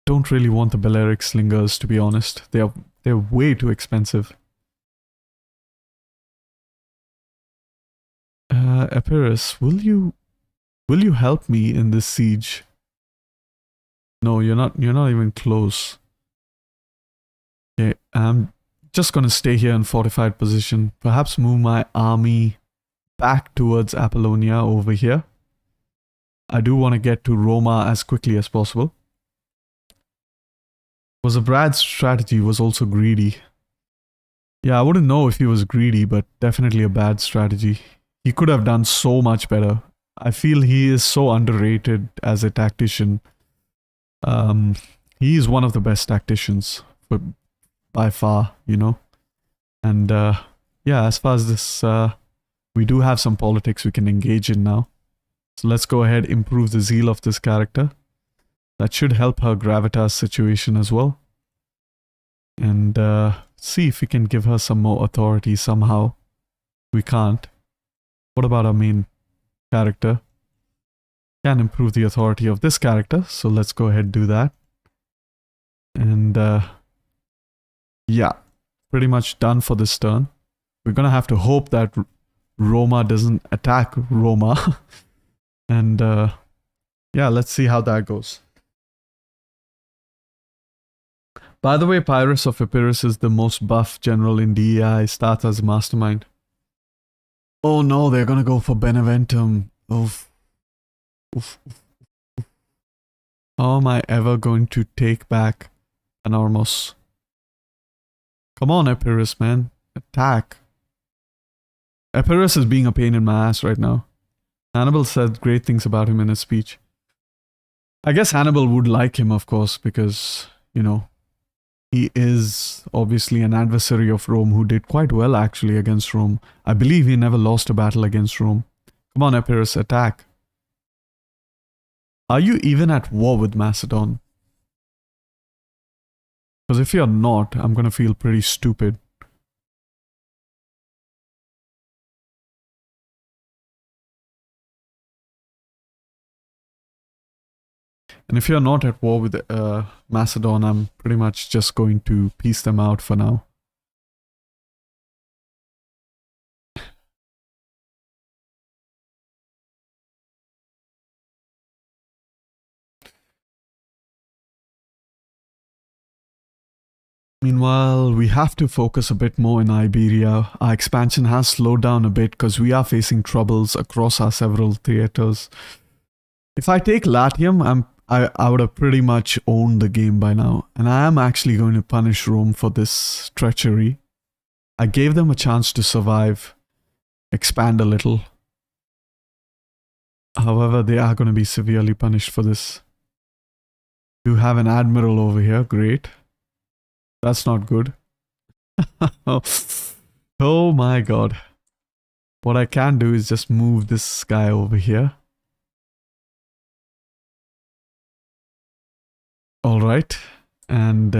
Don't really want the Balearic slingers, to be honest. They're way too expensive. Epirus, will you help me in this siege? No, you're not even close. Okay, I'm just gonna stay here in fortified position. Perhaps move my army back towards Apollonia over here. I do want to get to Roma as quickly as possible. Was a Brad's strategy was also greedy. Yeah, I wouldn't know if he was greedy, but definitely a bad strategy. He could have done so much better. I feel he is so underrated as a tactician. He is one of the best tacticians by far, you know. And yeah, as far as this, we do have some politics we can engage in now. So let's go ahead, improve the zeal of this character. That should help her gravitas situation as well. And see if we can give her some more authority somehow. We can't. What about our main character? Can improve the authority of this character, so let's go ahead and do that. And yeah, pretty much done for this turn. We're gonna have to hope that Roma doesn't attack Roma. And yeah, let's see how that goes. By the way, Pyrrhus of Epirus is the most buff general in DEI, starts as mastermind. Oh no, they're gonna go for Beneventum. Oof. Oof. How am I ever going to take back Panormos? Come on, Epirus, man. Attack. Epirus is being a pain in my ass right now. Hannibal said great things about him in his speech. I guess Hannibal would like him, of course, because, you know, he is obviously an adversary of Rome who did quite well actually against Rome. I believe he never lost a battle against Rome. Come on, Epirus, attack. Are you even at war with Macedon? Because if you're not, I'm gonna feel pretty stupid. And if you're not at war with Macedon, I'm pretty much just going to peace them out for now. Meanwhile, we have to focus a bit more in Iberia. Our expansion has slowed down a bit because we are facing troubles across our several theaters. If I take Latium, I would have pretty much owned the game by now. And I am actually going to punish Rome for this treachery. I gave them a chance to survive, expand a little. However, they are going to be severely punished for this. You have an admiral over here, great. That's not good. Oh my god. What I can do is just move this guy over here. Alright. And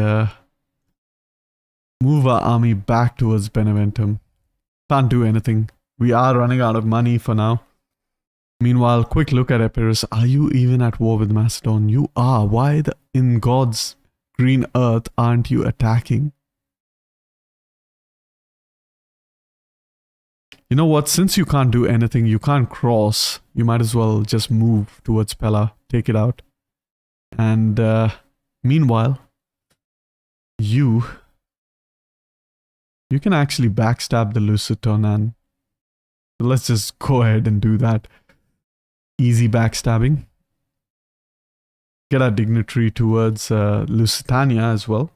move our army back towards Beneventum. Can't do anything. We are running out of money for now. Meanwhile, quick look at Epirus. Are you even at war with Macedon? You are. Why in God's green earth aren't you attacking? You know what? Since you can't do anything, you can't cross, you might as well just move towards Pella. Take it out. And meanwhile, you can actually backstab the Lusitanen. So let's just go ahead and do that. Easy backstabbing. Get our dignitary towards Lusitania as well.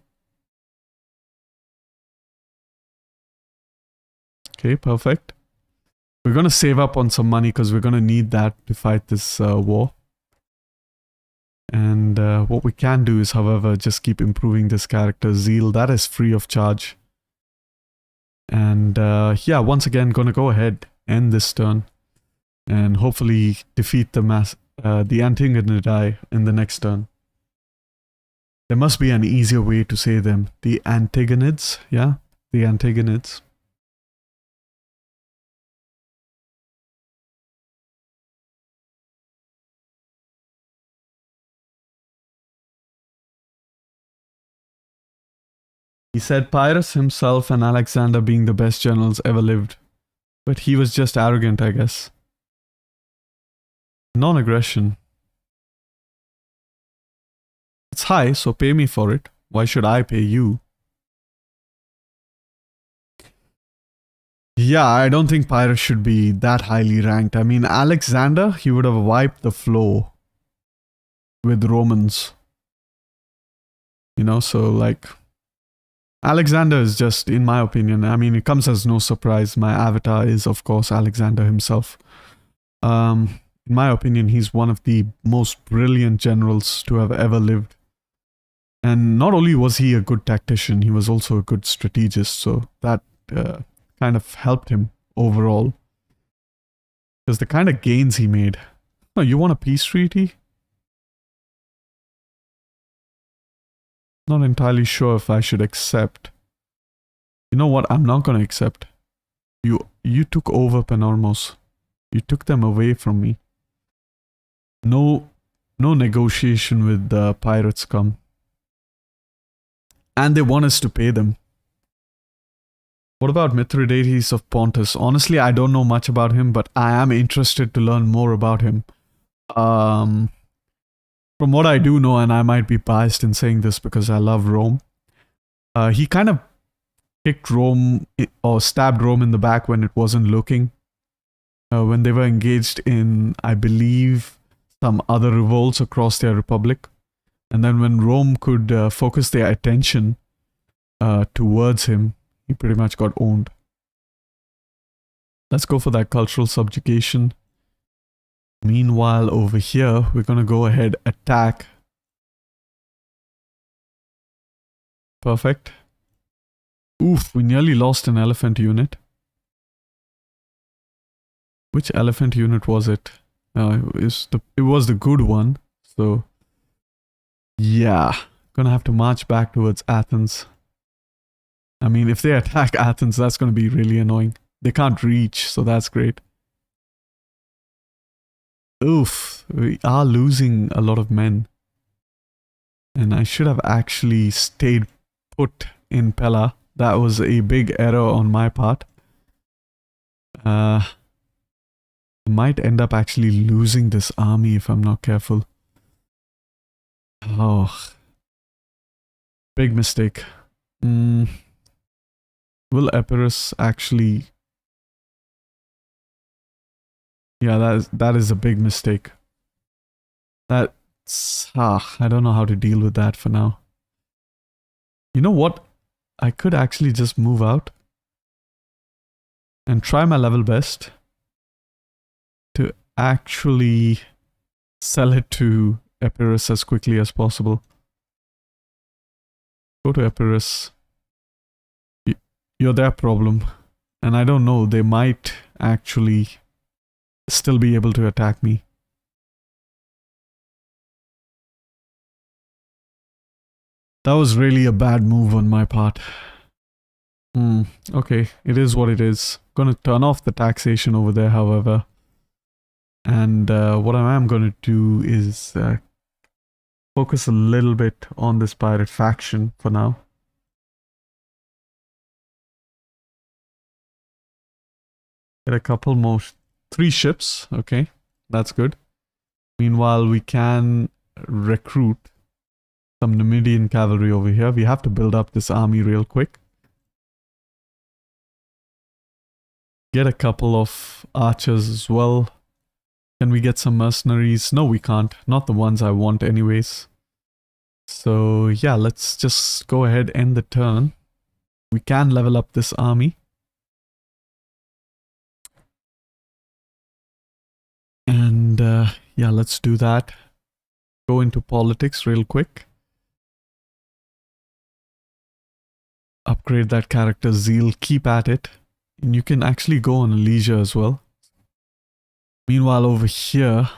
Okay, perfect. We're going to save up on some money because we're going to need that to fight this war. And what we can do is, however, just keep improving this character. Zeal, that is free of charge. And yeah, once again, going to go ahead, end this turn. And hopefully defeat the Antigonidae in the next turn. There must be an easier way to say them. The Antagonids, yeah? The Antagonids. He said Pyrrhus himself and Alexander being the best generals ever lived. But he was just arrogant, I guess. Non-aggression. It's high, so pay me for it. Why should I pay you? Yeah, I don't think Pyrrhus should be that highly ranked. I mean, Alexander, he would have wiped the floor with Romans. You know, so like... Alexander is just, in my opinion, I mean, it comes as no surprise. My avatar is, of course, Alexander himself. In my opinion, he's one of the most brilliant generals to have ever lived. And not only was he a good tactician, he was also a good strategist. So that kind of helped him overall. Because the kind of gains he made. Oh, you want a peace treaty? Not entirely sure if I should accept. You know what? I'm not going to accept. You took over Panormos. You took them away from me. No negotiation with the pirates come. And they want us to pay them. What about Mithridates of Pontus? Honestly, I don't know much about him, but I am interested to learn more about him. From what I do know, and I might be biased in saying this because I love Rome, he kind of kicked Rome or stabbed Rome in the back when it wasn't looking. When they were engaged in, I believe, some other revolts across their republic. And then when Rome could focus their attention towards him, he pretty much got owned. Let's go for that cultural subjugation. Meanwhile, over here, we're going to go ahead, attack. Perfect. Oof, we nearly lost an elephant unit. Which elephant unit was it? It was the good one. So, yeah. Gonna have to march back towards Athens. I mean, if they attack Athens, that's gonna be really annoying. They can't reach, so that's great. Oof, we are losing a lot of men. And I should have actually stayed put in Pella. That was a big error on my part. I might end up actually losing this army if I'm not careful. Oh. Big mistake. Will Epirus actually... Yeah, that is a big mistake. That's... I don't know how to deal with that for now. You know what? I could actually just move out. And try my level best to actually sell it to Epirus as quickly as possible. Go to Epirus. You're their problem. And I don't know, they might actually still be able to attack me. That was really a bad move on my part. Okay, it is what it is. Gonna turn off the taxation over there, however. And what I am gonna do is focus a little bit on this pirate faction for now. Get a couple more, 3 ships, okay, that's good. Meanwhile, we can recruit some Numidian cavalry over here. We have to build up this army real quick. Get a couple of archers as well. Can we get some mercenaries? No, we can't. Not the ones I want anyways. So yeah, let's just go ahead and end the turn. We can level up this army. And yeah, let's do that. Go into politics real quick. Upgrade that character zeal. Keep at it. And you can actually go on a leisure as well. Meanwhile, over here,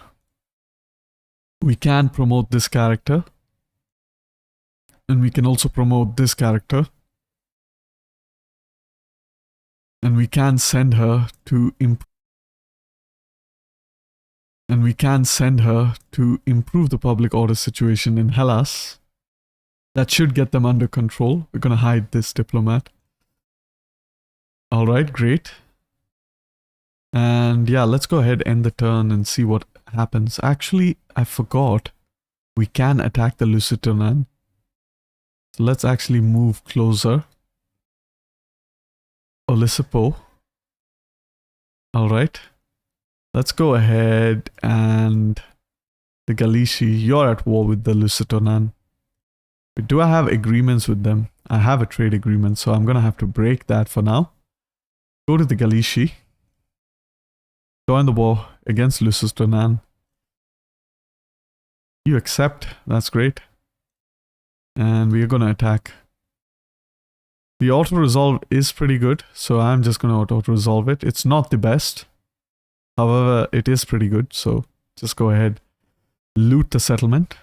we can promote this character. And we can also promote this character. And we can send her to improve the public order situation in Hellas. That should get them under control. We're gonna hide this diplomat. Alright, great. And yeah, let's go ahead, end the turn and see what happens. Actually, I forgot. We can attack the Lusitanen. So let's actually move closer. Olisipo. Alright. Let's go ahead and... The Galici, you're at war with the Lusitanen. But do I have agreements with them? I have a trade agreement, so I'm gonna have to break that for now. Go to the Galici. Join the war against Lusitanen. You accept, that's great. And we are gonna attack. The auto-resolve is pretty good, so I'm just gonna auto-resolve it. It's not the best. However, it is pretty good, so just go ahead. Loot the settlement.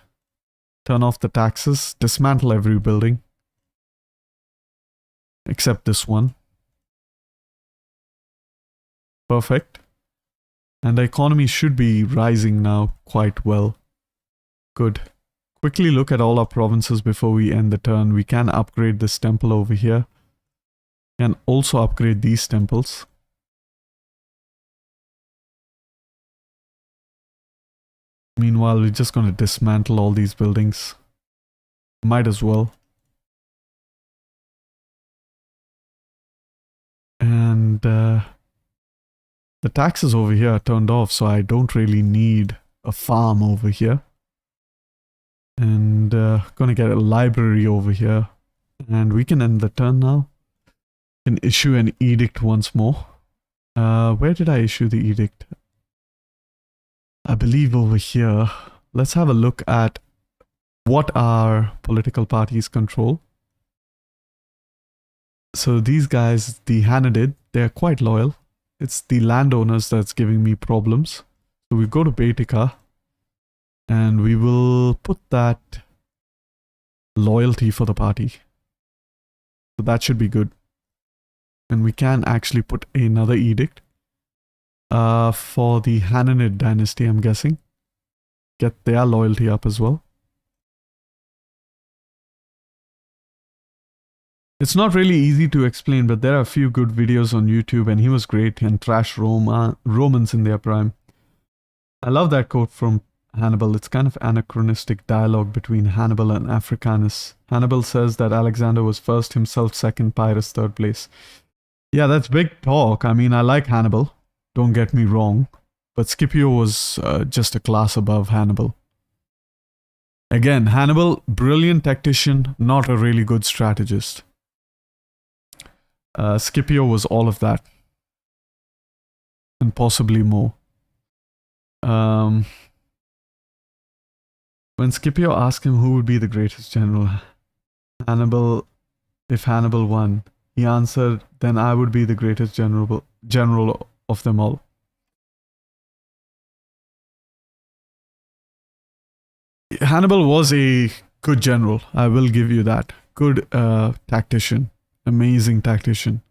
Turn off the taxes. Dismantle every building. Except this one. Perfect. And the economy should be rising now quite well. Good. Quickly look at all our provinces before we end the turn. We can upgrade this temple over here. Can also upgrade these temples. Meanwhile, we're just going to dismantle all these buildings. Might as well. And the taxes over here are turned off, so I don't really need a farm over here. And gonna get a library over here. And we can end the turn now. Can issue an edict once more. Where did I issue the edict? I believe over here. Let's have a look at what our political parties control. So these guys, the Hanadid, they're quite loyal. It's the landowners that's giving me problems. So we go to Baetica and we will put that loyalty for the party. So that should be good. And we can actually put another edict for the Hananid dynasty, I'm guessing. Get their loyalty up as well. It's not really easy to explain, but there are a few good videos on YouTube and he was great and trash Romans in their prime. I love that quote from Hannibal. It's kind of anachronistic dialogue between Hannibal and Africanus. Hannibal says that Alexander was first, himself second, Pyrrhus third place. Yeah, that's big talk. I mean, I like Hannibal. Don't get me wrong. But Scipio was just a class above Hannibal. Again, Hannibal, brilliant tactician, not a really good strategist. Scipio was all of that. And possibly more. When Scipio asked him who would be the greatest general, Hannibal, if Hannibal won, He answered, then I would be the greatest general of them all. Hannibal was a good general. I will give you that. Good tactician. Amazing tactician.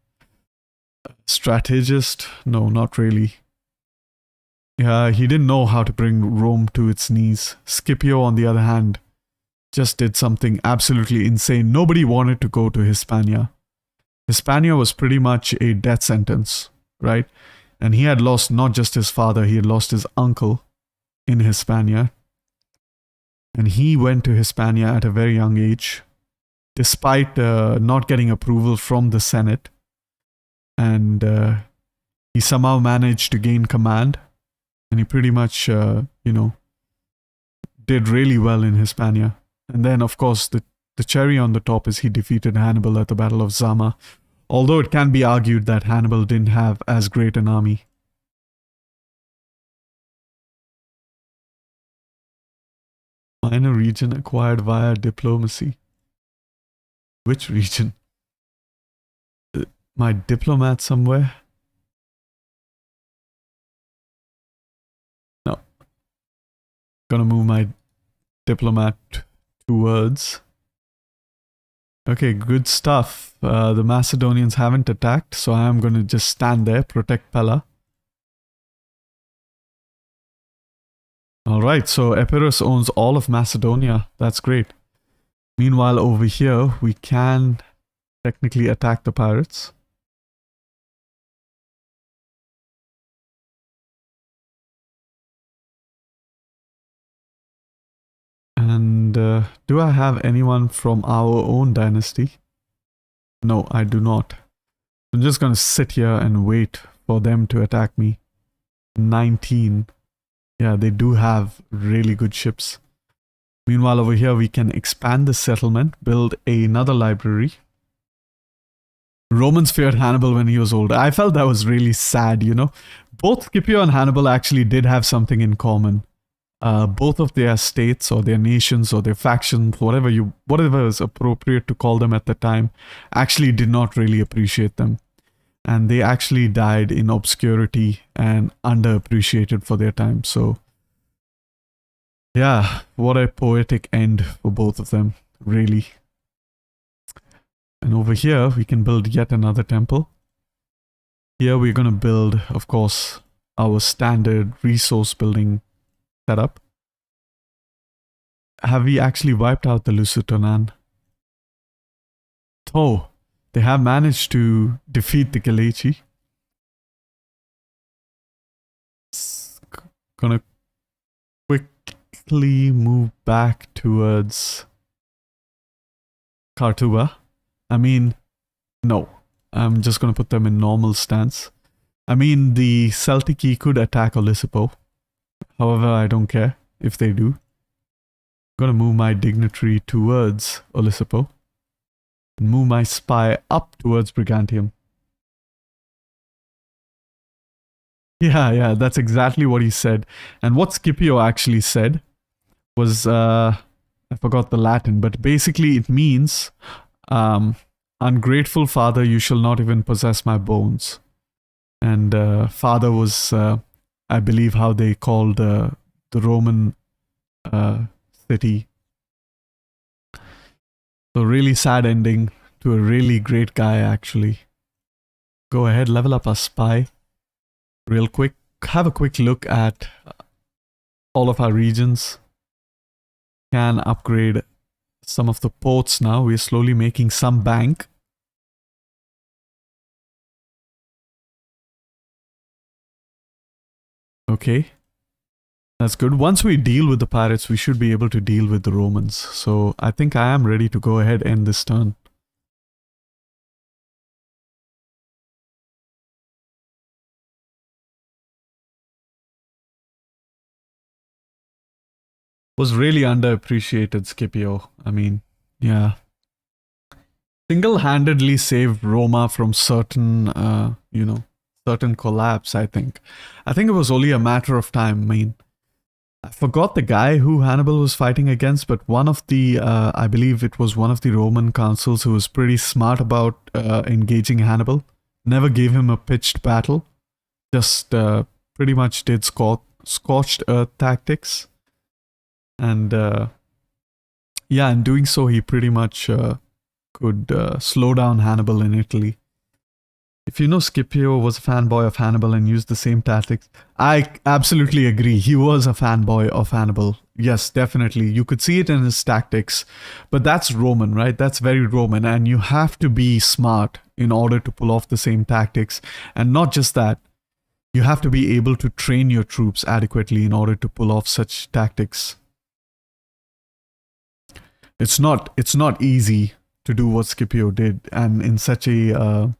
Strategist? No, not really. Yeah, he didn't know how to bring Rome to its knees. Scipio, on the other hand, just did something absolutely insane. Nobody wanted to go to Hispania. Hispania was pretty much a death sentence, right? And he had lost not just his father, he had lost his uncle in Hispania. And he went to Hispania at a very young age, despite not getting approval from the Senate. And he somehow managed to gain command. And he pretty much, did really well in Hispania. And then, of course, the cherry on the top is he defeated Hannibal at the Battle of Zama. Although it can be argued that Hannibal didn't have as great an army. Minor region acquired via diplomacy. Which region? My diplomat somewhere? No. Gonna move my diplomat towards. Okay, good stuff. The Macedonians haven't attacked, so I am going to just stand there, protect Pella. Alright, so Epirus owns all of Macedonia. That's great. Meanwhile, over here, we can technically attack the pirates. And do I have anyone from our own dynasty? No, I do not. I'm just going to sit here and wait for them to attack me. 19. Yeah, they do have really good ships. Meanwhile, over here, we can expand the settlement, build another library. Romans feared Hannibal when he was older. I felt that was really sad, you know. Both Scipio and Hannibal actually did have something in common. Both of their states or their nations or their factions, whatever is appropriate to call them at the time, actually did not really appreciate them. And they actually died in obscurity and underappreciated for their time. So, yeah, what a poetic end for both of them, really. And over here, we can build yet another temple. Here we're going to build, of course, our standard resource building setup. Have we actually wiped out the Lusitanan? Oh, they have managed to defeat the Galati. Gonna quickly move back towards Qartuba. I mean, no. I'm just gonna put them in normal stance. I mean, the Celtici could attack Olisipo. However, I don't care if they do. I'm gonna move my dignitary towards Olisipo. Move my spy up towards Brigantium. Yeah, that's exactly what he said. And what Scipio actually said was, I forgot the Latin, but basically it means, ungrateful father, you shall not even possess my bones. And father was, I believe, how they called the Roman city. So really sad ending to a really great guy, actually. Go ahead, level up our spy real quick. Have a quick look at all of our regions. Can upgrade some of the ports now. We're slowly making some bank. Okay. That's good. Once we deal with the pirates, we should be able to deal with the Romans. So I think I am ready to go ahead and end this turn. Was really underappreciated, Scipio. I mean, yeah. Single-handedly saved Roma from certain, certain collapse, I think. I think it was only a matter of time. I mean, I forgot the guy who Hannibal was fighting against, but one of the, I believe it was one of the Roman consuls who was pretty smart about engaging Hannibal. Never gave him a pitched battle. Just pretty much did scorched earth tactics. And yeah, in doing so, he pretty much could slow down Hannibal in Italy. If you know, Scipio was a fanboy of Hannibal and used the same tactics. I absolutely agree. He was a fanboy of Hannibal. Yes, definitely. You could see it in his tactics. But that's Roman, right? That's very Roman. And you have to be smart in order to pull off the same tactics. And not just that, you have to be able to train your troops adequately in order to pull off such tactics. It's not easy to do what Scipio did, and in such a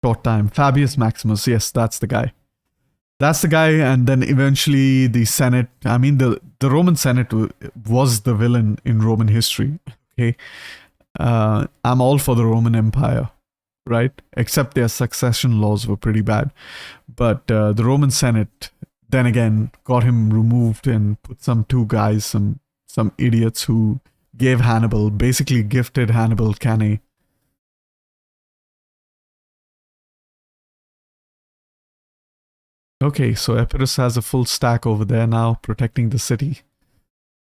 short time. Fabius Maximus, yes, that's the guy. That's the guy, and then eventually the Senate, I mean the Roman Senate was the villain in Roman history, okay? I'm all for the Roman Empire, right? Except their succession laws were pretty bad. But the Roman Senate, then again, got him removed and put some idiots who gave Hannibal, basically gifted Hannibal Cannae. Okay, so Epirus has a full stack over there now, protecting the city.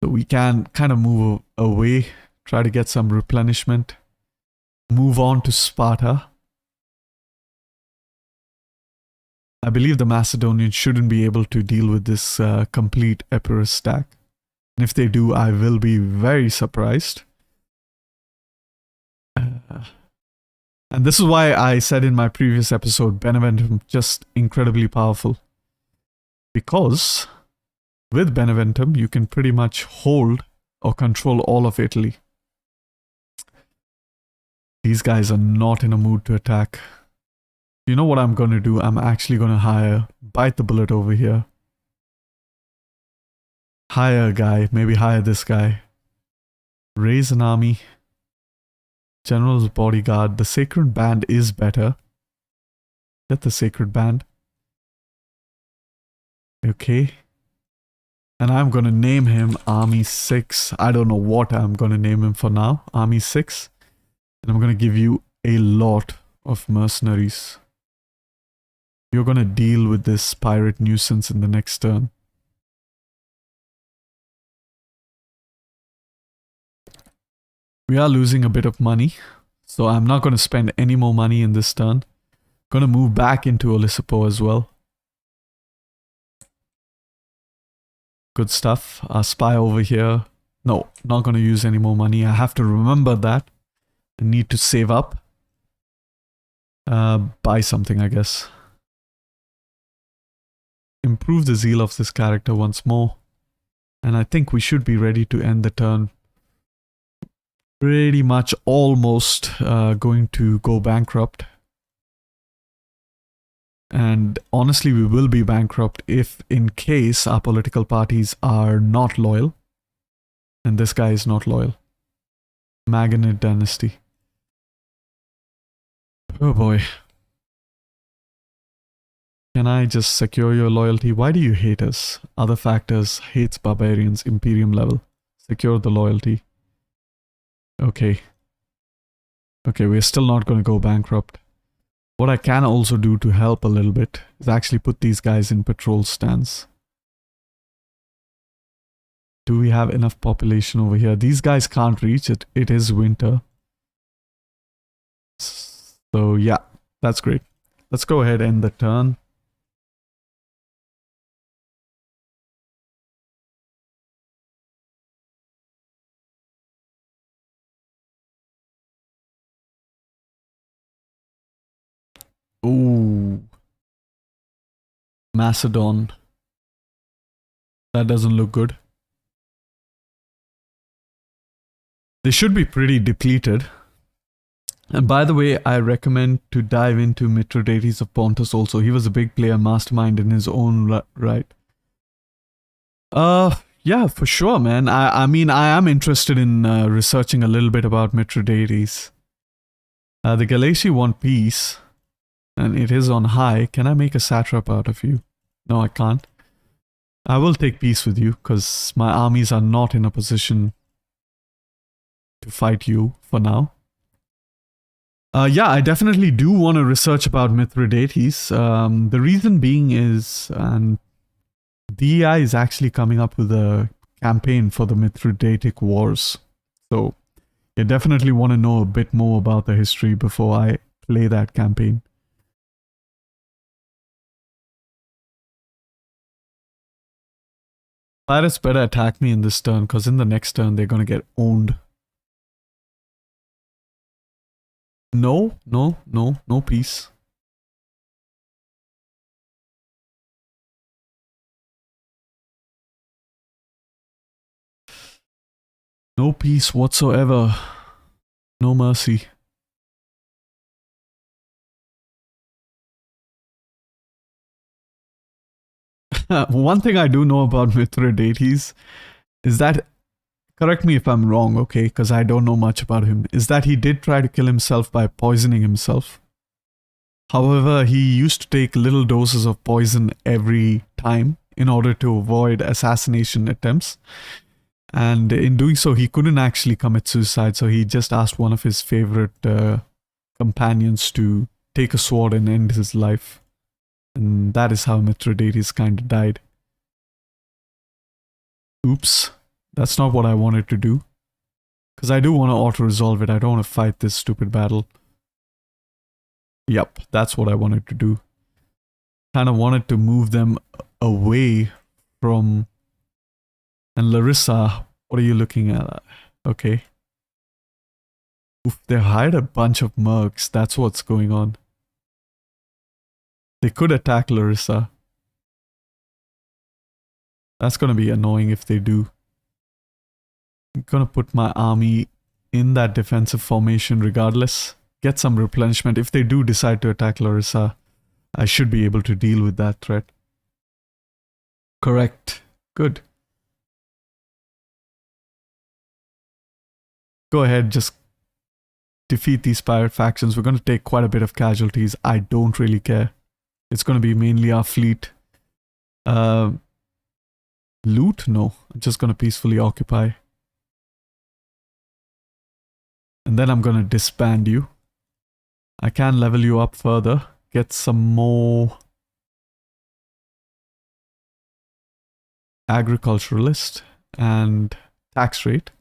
So we can kind of move away, try to get some replenishment, move on to Sparta. I believe the Macedonians shouldn't be able to deal with this complete Epirus stack. And if they do, I will be very surprised. And this is why I said in my previous episode, Beneventum just incredibly powerful. Because with Beneventum, you can pretty much hold or control all of Italy. These guys are not in a mood to attack. You know what I'm going to do? I'm actually going to bite the bullet over here. Hire a guy, maybe hire this guy. Raise an army. General's bodyguard. The Sacred Band is better. Get the Sacred Band. Okay. And I'm going to name him Army 6. I don't know what I'm going to name him for now. Army 6. And I'm going to give you a lot of mercenaries. You're going to deal with this pirate nuisance in the next turn. We are losing a bit of money. So I'm not going to spend any more money in this turn. Going to move back into Olisipo as well. Good stuff. Our spy over here. No, not going to use any more money. I have to remember that. I need to save up. Buy something, I guess. Improve the zeal of this character once more. And I think we should be ready to end the turn. Pretty much almost going to go bankrupt. And honestly, we will be bankrupt if in case our political parties are not loyal. And this guy is not loyal. Magonid dynasty. Oh boy. Can I just secure your loyalty? Why do you hate us? Other factors. Hates barbarians. Imperium level. Secure the loyalty. Okay. Okay, we're still not going to go bankrupt. What I can also do to help a little bit is actually put these guys in patrol stance. Do we have enough population over here? These guys can't reach it. It is winter. So yeah, that's great. Let's go ahead and end the turn. Ooh. Macedon. That doesn't look good. They should be pretty depleted. And by the way, I recommend to dive into Mithridates of Pontus also. He was a big player, mastermind in his own right. Yeah, for sure, man. I mean, I am interested in researching a little bit about Mithridates. The Galatians want peace. And it is on high. Can I make a satrap out of you? No, I can't. I will take peace with you because my armies are not in a position to fight you for now. Yeah, I definitely do want to research about Mithridates. The reason being is, and DEI is actually coming up with a campaign for the Mithridatic Wars. So you definitely want to know a bit more about the history before I play that campaign. Pirates better attack me in this turn because in the next turn they're going to get owned. No, no, no, no peace. No peace whatsoever. No mercy. One thing I do know about Mithridates is that, correct me if I'm wrong, okay, because I don't know much about him, is that he did try to kill himself by poisoning himself. However, he used to take little doses of poison every time in order to avoid assassination attempts. And in doing so, he couldn't actually commit suicide, so he just asked one of his favorite companions to take a sword and end his life. And that is how Mithridates kind of died. Oops, that's not what I wanted to do. Because I do want to auto-resolve it, I don't want to fight this stupid battle. Yep, that's what I wanted to do. Kind of wanted to move them away from... And Larissa, what are you looking at? Okay. Oof, they hired a bunch of mercs, that's what's going on. They could attack Larissa. That's gonna be annoying if they do. I'm gonna put my army in that defensive formation regardless. Get some replenishment. If they do decide to attack Larissa, I should be able to deal with that threat. Correct. Good. Go ahead, just defeat these pirate factions. We're going to take quite a bit of casualties. I don't really care. It's going to be mainly our fleet. Loot? No. I'm just going to peacefully occupy. And then I'm going to disband you. I can level you up further. Get some more agriculturalist and tax rate.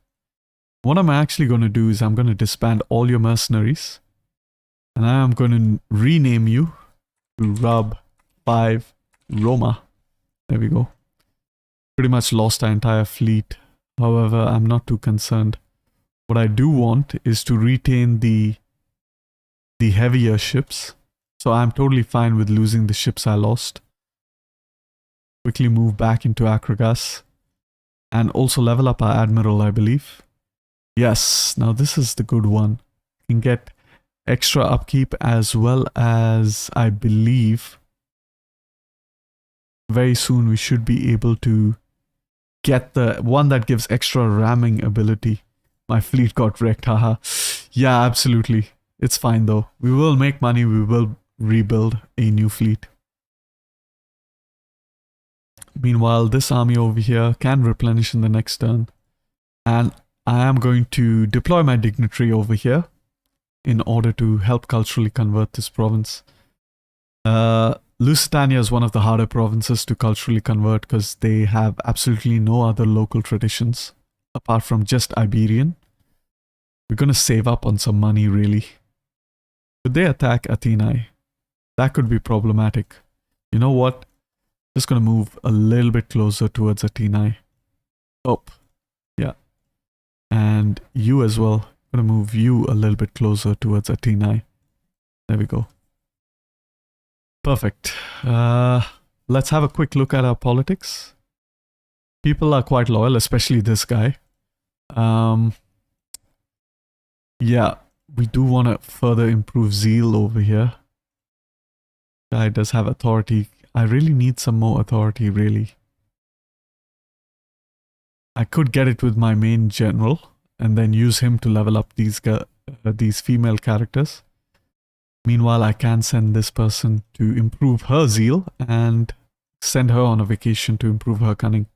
What I'm actually going to do is I'm going to disband all your mercenaries. And I am going to rename you to Rub 5 Roma. There we go. Pretty much lost our entire fleet. However, I'm not too concerned. What I do want is to retain the heavier ships. So I'm totally fine with losing the ships I lost. Quickly move back into Akragas. And also level up our admiral, I believe. Yes, now this is the good one. You can get extra upkeep as well as, I believe, very soon we should be able to get the one that gives extra ramming ability. My fleet got wrecked, haha. Yeah, absolutely. It's fine though. We will make money, we will rebuild a new fleet. Meanwhile, this army over here can replenish in the next turn. And I am going to deploy my dignitary over here in order to help culturally convert this province. Lusitania is one of the harder provinces to culturally convert because they have absolutely no other local traditions apart from just Iberian. We're going to save up on some money, really. Could they attack Athenae? That could be problematic. You know what? Just going to move a little bit closer towards Athenae. Oh, yeah. And you as well. I'm going to move you a little bit closer towards Athenae. There we go. Perfect. Let's have a quick look at our politics. People are quite loyal, especially this guy. Yeah, we do want to further improve zeal over here. Guy does have authority. I really need some more authority, really. I could get it with my main general and then use him to level up these female characters. Meanwhile, I can send this person to improve her zeal and send her on a vacation to improve her cunning.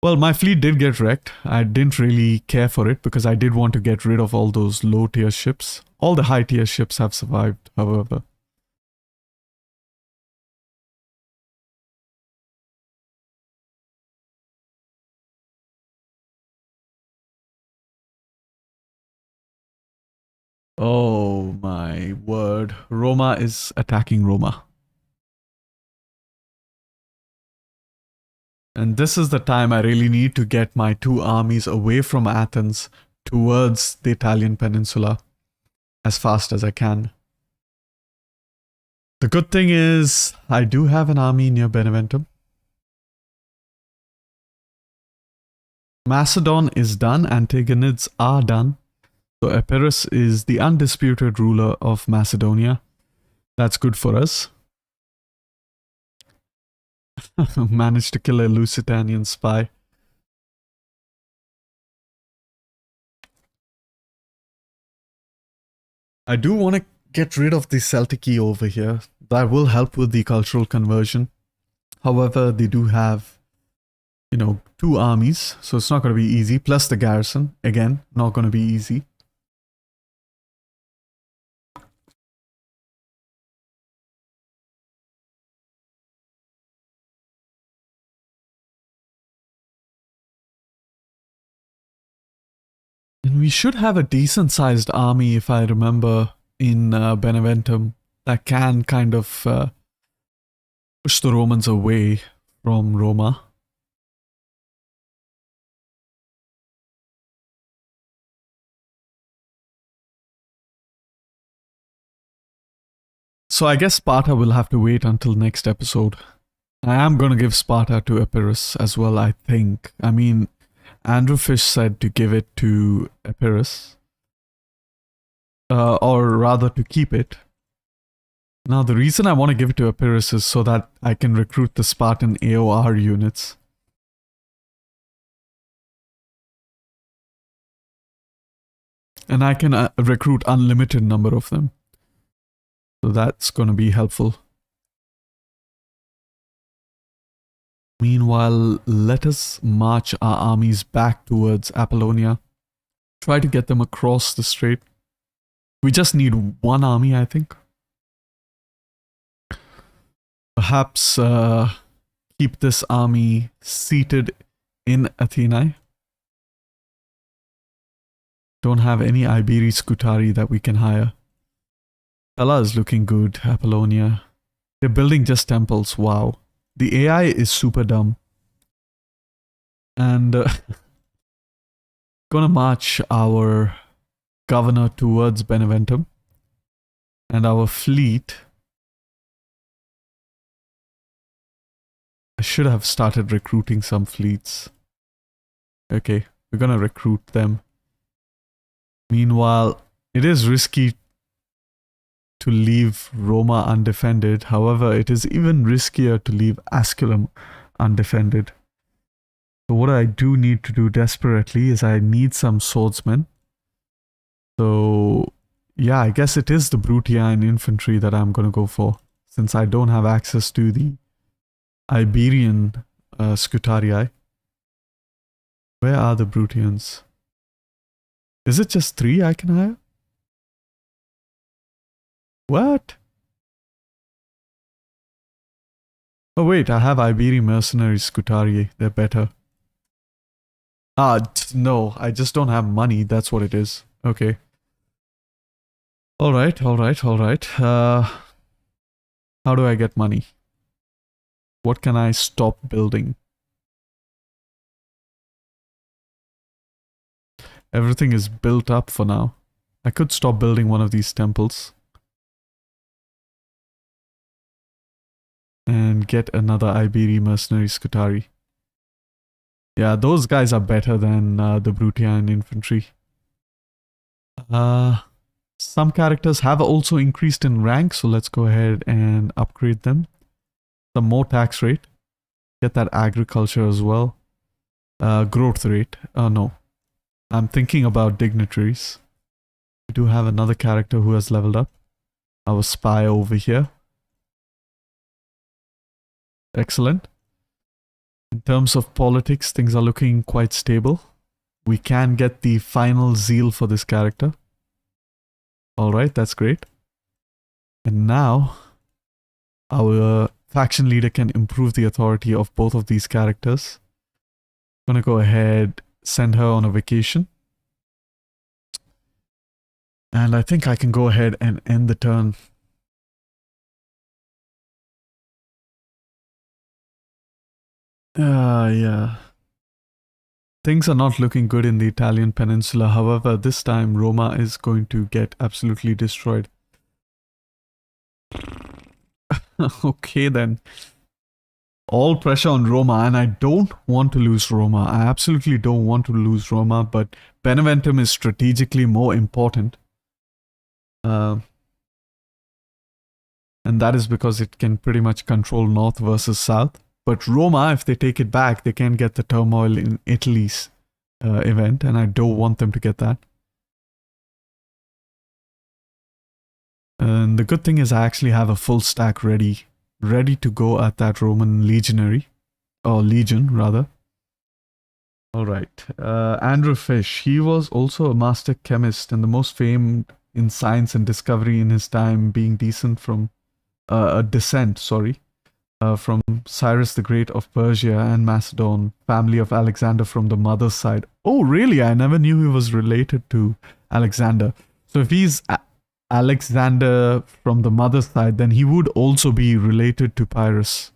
Well, my fleet did get wrecked. I didn't really care for it because I did want to get rid of all those low tier ships. All the high tier ships have survived, however. Oh my word. Roma is attacking Roma. And this is the time I really need to get my two armies away from Athens towards the Italian peninsula as fast as I can. The good thing is I do have an army near Beneventum. Macedon is done, Antagonids are done. So Epirus is the undisputed ruler of Macedonia. That's good for us. Managed to kill a Lusitanian spy. I do want to get rid of the Celtic over here. That will help with the cultural conversion. However, they do have, you know, two armies, so it's not going to be easy. Plus the garrison, again, not going to be easy. And we should have a decent sized army, if I remember, in Beneventum that can kind of push the Romans away from Roma. So I guess Sparta will have to wait until next episode. I am going to give Sparta to Epirus as well, I think. I mean, Andrew Fish said to give it to Epirus. Or rather to keep it. Now the reason I want to give it to Epirus is so that I can recruit the Spartan AOR units. And I can recruit unlimited number of them. So that's going to be helpful. Meanwhile, let us march our armies back towards Apollonia. Try to get them across the strait. We just need one army, I think. Perhaps keep this army seated in Athena. Don't have any Iberi Scutari that we can hire. Pella is looking good, Apollonia. They're building just temples, wow. The AI is super dumb. And gonna march our governor towards Beneventum. And our fleet. I should have started recruiting some fleets. Okay, we're gonna recruit them. Meanwhile, it is risky to leave Roma undefended. However, it is even riskier to leave Asculum undefended. So what I do need to do desperately is I need some swordsmen. So yeah, I guess it is the Bruttian infantry that I'm going to go for, since I don't have access to the Iberian Scutarii. Where are the Bruttians? Is it just 3 I can hire? What? Oh wait, I have Iberian mercenary Scutarii. They're better. No, I just don't have money. That's what it is. Okay. Alright. How do I get money? What can I stop building? Everything is built up for now. I could stop building one of these temples. And get another Iberi mercenary Scutari. Yeah, those guys are better than the Bruttian infantry. Some characters have also increased in rank, so let's go ahead and upgrade them. Some more tax rate. Get that agriculture as well. Growth rate. No. I'm thinking about dignitaries. We do have another character who has leveled up. Our spy over here. Excellent. In terms of politics, things are looking quite stable. We can get the final zeal for this character. Alright, that's great. And now, our faction leader can improve the authority of both of these characters. I'm gonna go ahead, send her on a vacation. And I think I can go ahead and end the turn. Yeah. Things are not looking good in the Italian peninsula. However, this time Roma is going to get absolutely destroyed. Okay then. All pressure on Roma, and I don't want to lose Roma. I absolutely don't want to lose Roma, but Beneventum is strategically more important. And that is because it can pretty much control north versus south. But Roma, if they take it back, they can get the turmoil in Italy's event, and I don't want them to get that. And the good thing is I actually have a full stack ready to go at that Roman legionary, or legion rather. Alright, Andrew Fish, he was also a master chemist and the most famed in science and discovery in his time, being descent from from Cyrus the Great of Persia and Macedon, family of Alexander from the mother's side. Oh, really? I never knew he was related to Alexander. So if he's Alexander from the mother's side, then he would also be related to Pyrrhus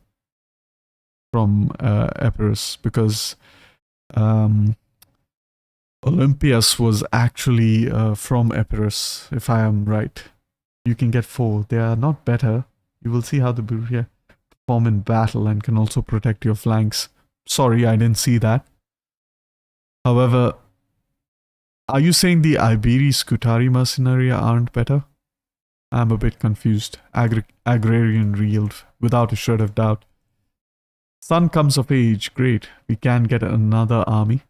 from Epirus, because Olympias was actually from Epirus, if I am right. You can get 4. They are not better. You will see how the Berea perform in battle and can also protect your flanks. Sorry, I didn't see that. However, are you saying the Iberi Scutari Mercenaria aren't better? I'm a bit confused. Agrarian yield, without a shred of doubt. Son comes of age, great. We can get another army.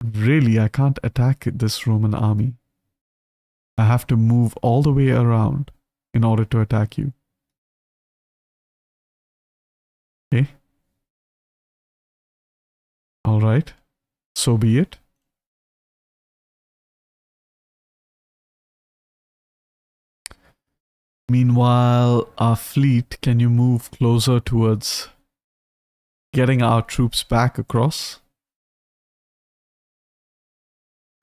Really, I can't attack this Roman army. I have to move all the way around in order to attack you. Okay. Alright. So be it. Meanwhile, our fleet, can you move closer towards getting our troops back across?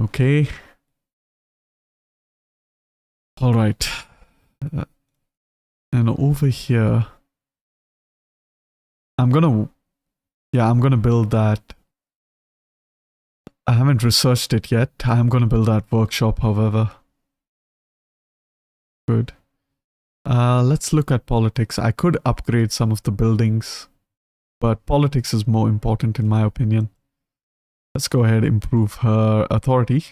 Okay. Alright. And over here, I'm gonna build that. I haven't researched it yet. I'm gonna build that workshop, however. Good. Let's look at politics. I could upgrade some of the buildings, but politics is more important in my opinion. Let's go ahead and improve her authority.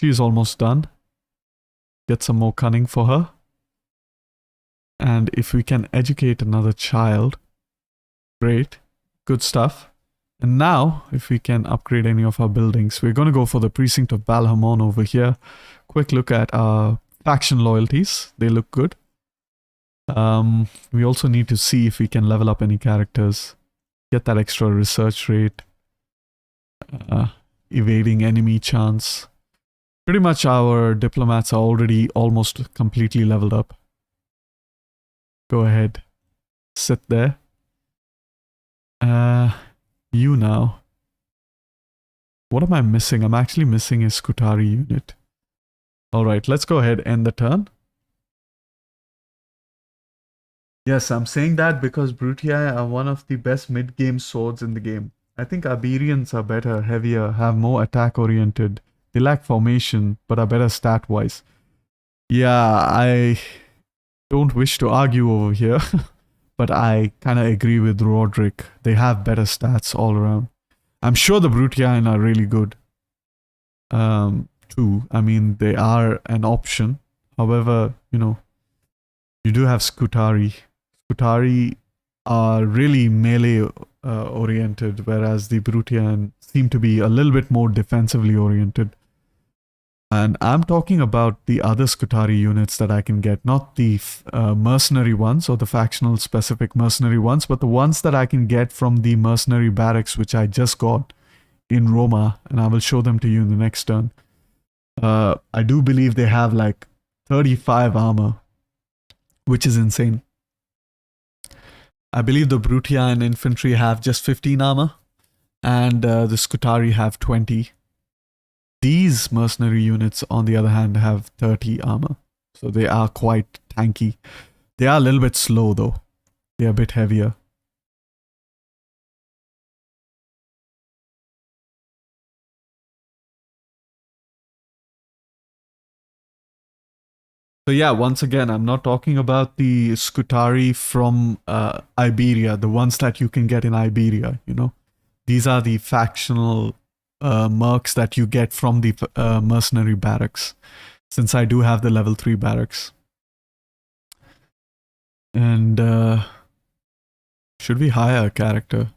She's almost done. Get some more cunning for her. And if we can educate another child, great. Good stuff. And now, if we can upgrade any of our buildings, we're going to go for the precinct of Balhamon over here. Quick look at our faction loyalties. They look good. We also need to see if we can level up any characters. Get that extra research rate. Evading enemy chance. Pretty much our diplomats are already almost completely leveled up. Go ahead. Sit there. You now. What am I missing? I'm actually missing a Scutari unit. Alright, let's go ahead and end the turn. Yes, I'm saying that because Brutii are one of the best mid-game swords in the game. I think Iberians are better, heavier, have more attack-oriented. They lack formation, but are better stat-wise. Yeah, I don't wish to argue over here, but I kind of agree with Roderick. They have better stats all around. I'm sure the Brutii are really good. Too. I mean, they are an option. However, you know, you do have Scutari. Scutari are really melee oriented, whereas the Brutii seem to be a little bit more defensively oriented. And I'm talking about the other Scutari units that I can get, not the mercenary ones or the factional specific mercenary ones, but the ones that I can get from the mercenary barracks, which I just got in Roma, and I will show them to you in the next turn. I do believe they have like 35 armor, which is insane. I believe the Brutian infantry have just 15 armor, and the Scutari have 20. These mercenary units, on the other hand, have 30 armor. So they are quite tanky. They are a little bit slow though. They are a bit heavier. So yeah, once again, I'm not talking about the Scutari from Iberia, the ones that you can get in Iberia, you know. These are the factional mercs that you get from the mercenary barracks, since I do have the level 3 barracks. And should we hire a character?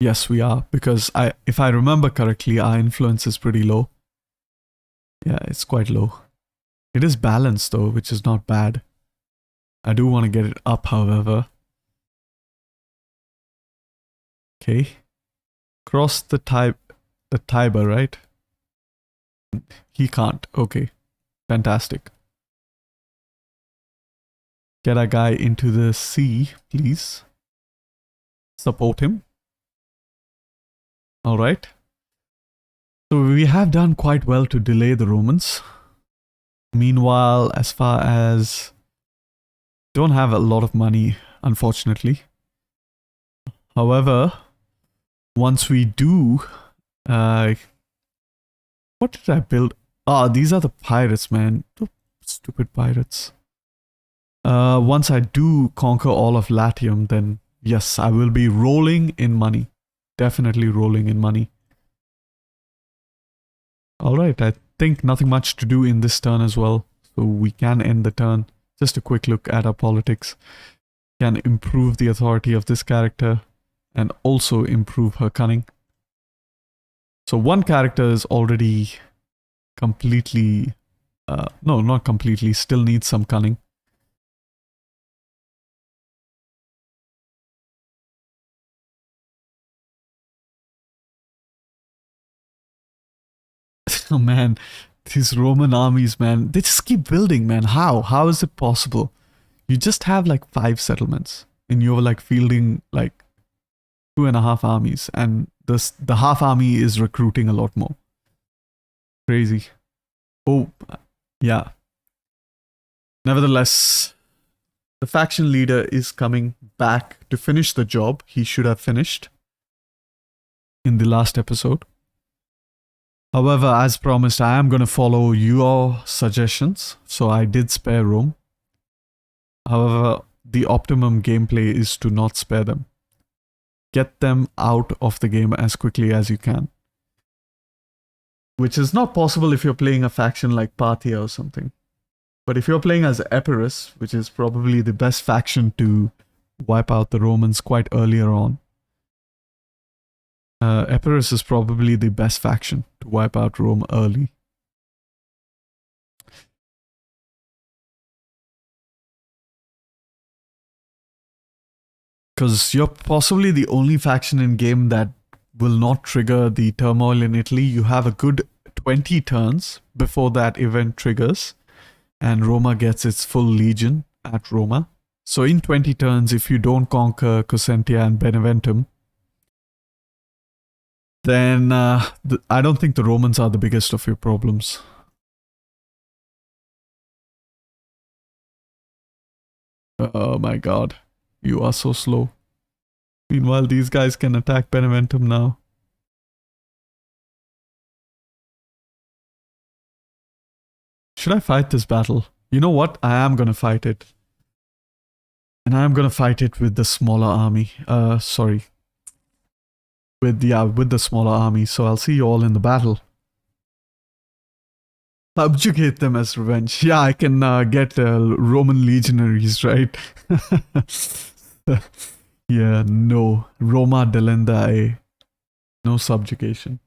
Yes, we are, because if I remember correctly, our influence is pretty low. Yeah, it's quite low. It is balanced though, which is not bad. I do want to get it up, however. Okay. Cross the Tiber, right? He can't. Okay. Fantastic. Get a guy into the sea, please. Support him. Alright. So we have done quite well to delay the Romans. Meanwhile, as far as... don't have a lot of money, unfortunately. However, once we do... what did I build? Ah, these are the pirates, man. Stupid pirates. Once I do conquer all of Latium, then yes, I will be rolling in money. Definitely rolling in money. Alright, I think nothing much to do in this turn as well. So we can end the turn. Just a quick look at our politics. Can improve the authority of this character and also improve her cunning. So one character is already completely... no, not completely. Still needs some cunning. Oh man, these Roman armies, man, they just keep building, man. How? How is it possible? You just have like 5 settlements and you're like fielding like 2.5 armies, and the half army is recruiting a lot more. Crazy. Oh, yeah. Nevertheless, the faction leader is coming back to finish the job he should have finished in the last episode. However, as promised, I am going to follow your suggestions, so I did spare Rome. However, the optimum gameplay is to not spare them. Get them out of the game as quickly as you can. Which is not possible if you're playing a faction like Parthia or something. But if you're playing as Epirus, which is probably the best faction to wipe out the Romans quite earlier on, Epirus is probably the best faction to wipe out Rome early. Because you're possibly the only faction in game that will not trigger the turmoil in Italy. You have a good 20 turns before that event triggers, and Roma gets its full legion at Roma. So in 20 turns, if you don't conquer Cosentia and Beneventum, then I don't think the Romans are the biggest of your problems. Oh my god, you are so slow. Meanwhile, these guys can attack Beneventum now. Should I fight this battle? You know what? I am gonna fight it. And I am gonna fight it with the smaller army. Sorry. With the smaller army. So I'll see you all in the battle. Subjugate them as revenge. Yeah, I can get Roman legionaries, right? Yeah, no. Roma Delendae. No subjugation.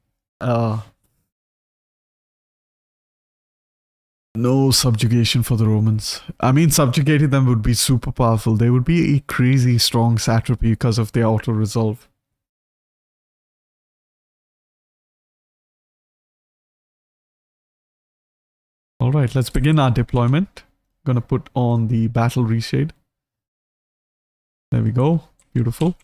No subjugation for the Romans. I mean, subjugating them would be super powerful. They would be a crazy strong satrapy because of their auto-resolve. Alright, let's begin our deployment. Gonna put on the battle reshade. There we go. Beautiful.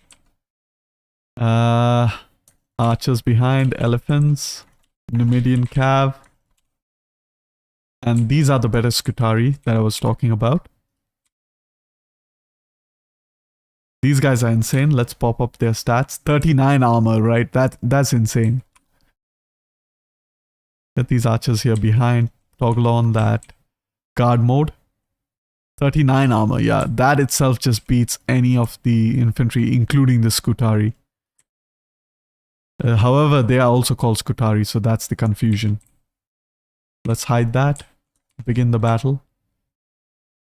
Archers behind, elephants, Numidian cav. And these are the better Scutari that I was talking about. These guys are insane. Let's pop up their stats. 39 armor, right? That's insane. Get these archers here behind. Toggle on that guard mode. 39 armor, yeah. That itself just beats any of the infantry, including the Scutari. However, they are also called Scutari, so that's the confusion. Let's hide that. Begin the battle.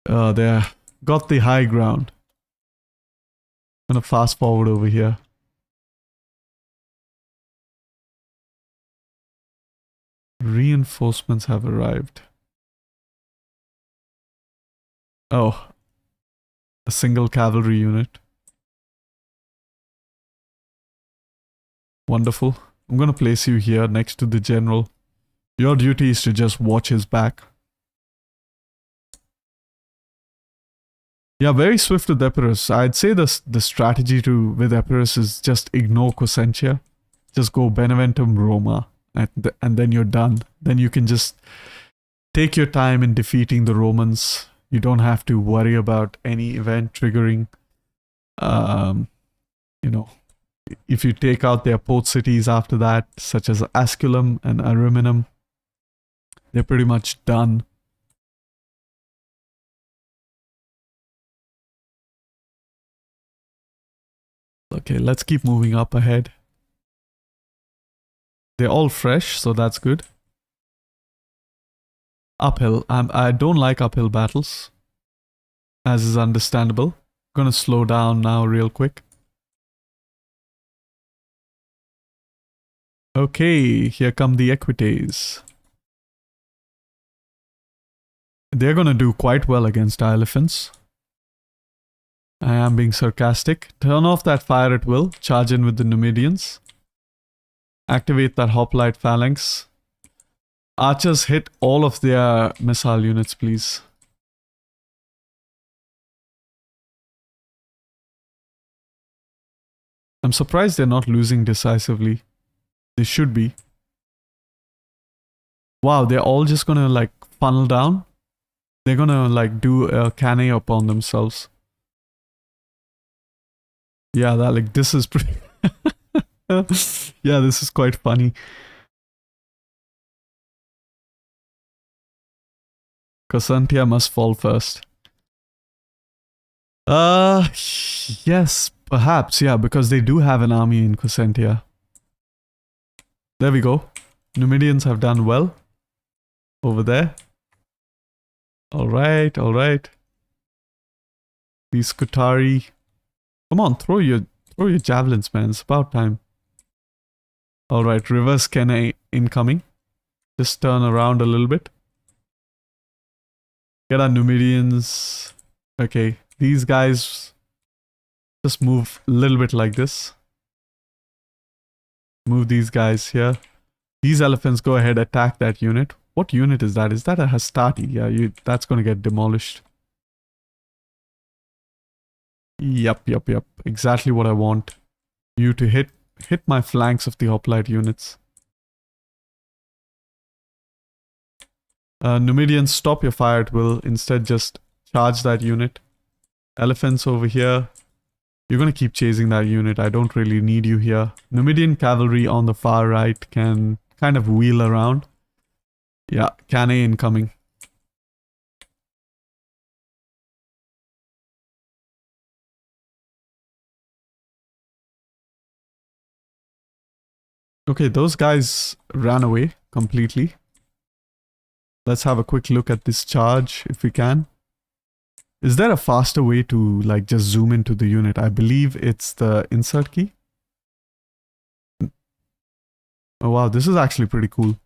They got the high ground. I'm gonna fast forward over here. Reinforcements have arrived. Oh, a single cavalry unit. Wonderful. I'm gonna place you here next to the general. Your duty is to just watch his back. Yeah, very swift with Epirus. I'd say the strategy with Epirus is just ignore Cosentia. Just go Beneventum Roma. And then you're done. Then you can just take your time in defeating the Romans. You don't have to worry about any event triggering. You know, if you take out their port cities after that, such as Asculum and Ariminum, they're pretty much done. Okay, let's keep moving up ahead. They're all fresh, so that's good. Uphill. I don't like uphill battles, as is understandable. Gonna slow down now real quick. Okay, here come the Equites. They're gonna do quite well against our elephants. I am being sarcastic. Turn off that fire at will. Charge in with the Numidians. Activate that hoplite phalanx. Archers hit all of their missile units, please. I'm surprised they're not losing decisively. They should be. Wow, they're all just gonna like funnel down. They're gonna like do a cannae upon themselves. Yeah, that like this is pretty. Yeah, this is quite funny. Cosentia must fall first. Yes, perhaps, yeah, because they do have an army in Cosentia. There we go. Numidians have done well. Over there. Alright, alright. These Scutari. Come on, throw your javelins, man. It's about time. Alright, reverse Kenna incoming. Just turn around a little bit. Get our Numidians. Okay, these guys just move a little bit like this. Move these guys here. These elephants go ahead, attack that unit. What unit is that? Is that a Hastati? Yeah, that's going to get demolished. Yep. Exactly what I want. You to hit my flanks of the hoplite units. Numidians, stop your fire at will. Instead, just charge that unit. Elephants over here. You're going to keep chasing that unit. I don't really need you here. Numidian cavalry on the far right can kind of wheel around. Yeah, cannae incoming. Okay, those guys ran away completely. Let's have a quick look at this charge if we can. Is there a faster way to like just zoom into the unit? I believe it's the insert key. Oh wow, this is actually pretty cool.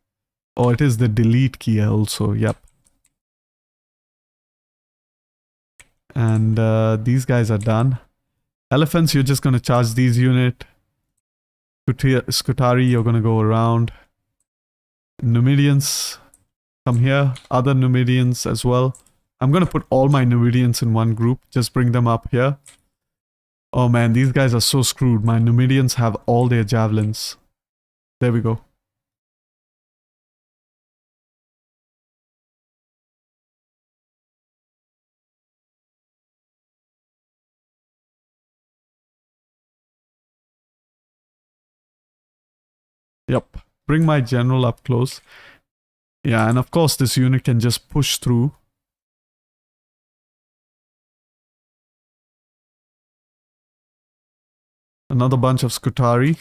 Oh, it is the delete key also, yep. And these guys are done. Elephants, you're just going to charge these unit. Scutari, you're going to go around. Numidians, come here. Other Numidians as well. I'm going to put all my Numidians in one group. Just bring them up here. Oh man, these guys are so screwed. My Numidians have all their javelins. There we go. Yep. Bring my general up close. Yeah, and of course this unit can just push through. Another bunch of Scutari.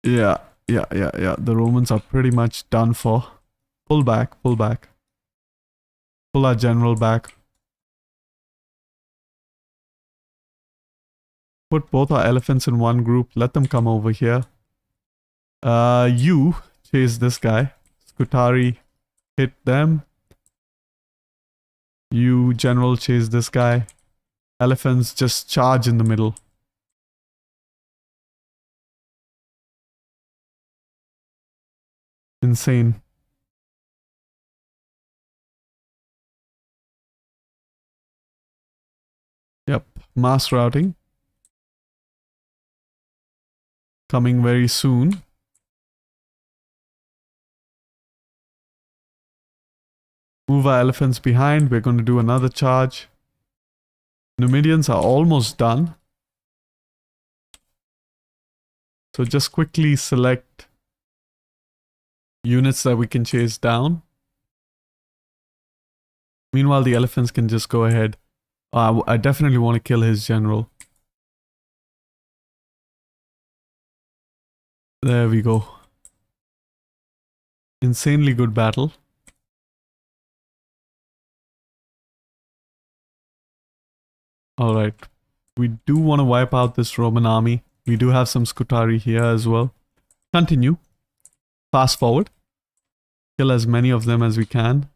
Yeah. The Romans are pretty much done for. Pull back, pull back. Pull our general back. Put both our elephants in one group. Let them come over here. You chase this guy. Scutari, hit them. You, general, chase this guy. Elephants, just charge in the middle. Insane. Yep, mass routing. Coming very soon. Move our elephants behind. We're going to do another charge. Numidians are almost done. So just quickly select units that we can chase down. Meanwhile, the elephants can just go ahead. I definitely want to kill his general. There we go. Insanely good battle. Alright. We do want to wipe out this Roman army. We do have some Scutari here as well. Continue. Fast forward. Kill as many of them as we can.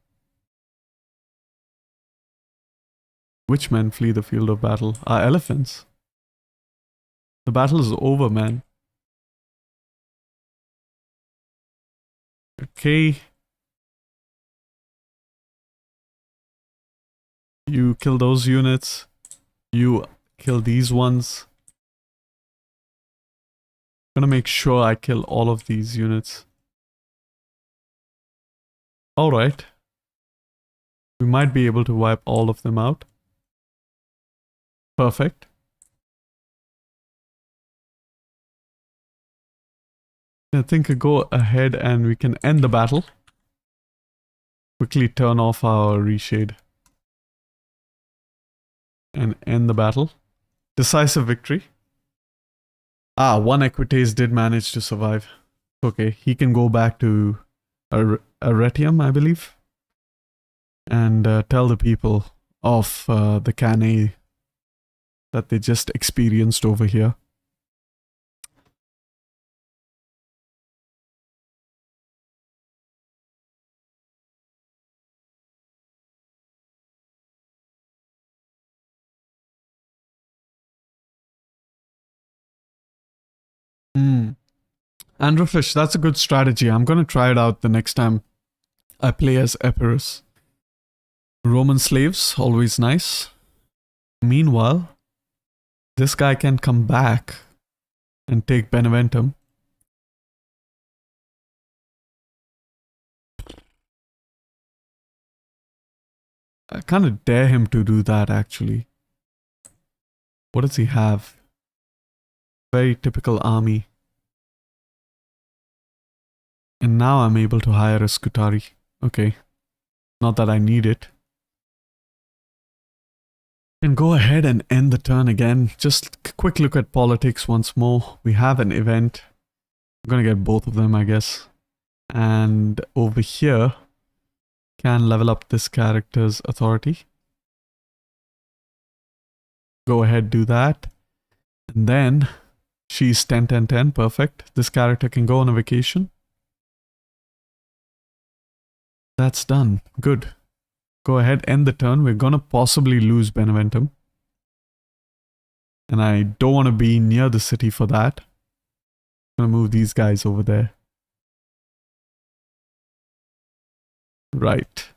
Which men flee the field of battle? Our elephants. The battle is over, man. Okay. You kill those units. You kill these ones. I'm gonna make sure I kill all of these units. Alright. We might be able to wipe all of them out. Perfect. I think I go ahead and we can end the battle. Quickly turn off our reshade. And end the battle. Decisive victory. Ah, one Equites did manage to survive. Okay, he can go back to Arretium, I believe. And tell the people of the Cannae that they just experienced over here. Androfish, that's a good strategy. I'm going to try it out the next time I play as Epirus. Roman slaves, always nice. Meanwhile, this guy can come back and take Beneventum. I kind of dare him to do that, actually. What does he have? Very typical army. And now I'm able to hire a Scutari. Okay. Not that I need it. And go ahead and end the turn again. Just a quick look at politics once more. We have an event. I'm gonna get both of them, I guess. And over here, can level up this character's authority. Go ahead, do that. And then, she's 10, 10, 10, perfect. This character can go on a vacation. That's done. Good. Go ahead, end the turn. We're gonna possibly lose Beneventum. And I don't want to be near the city for that. I'm gonna move these guys over there. Right.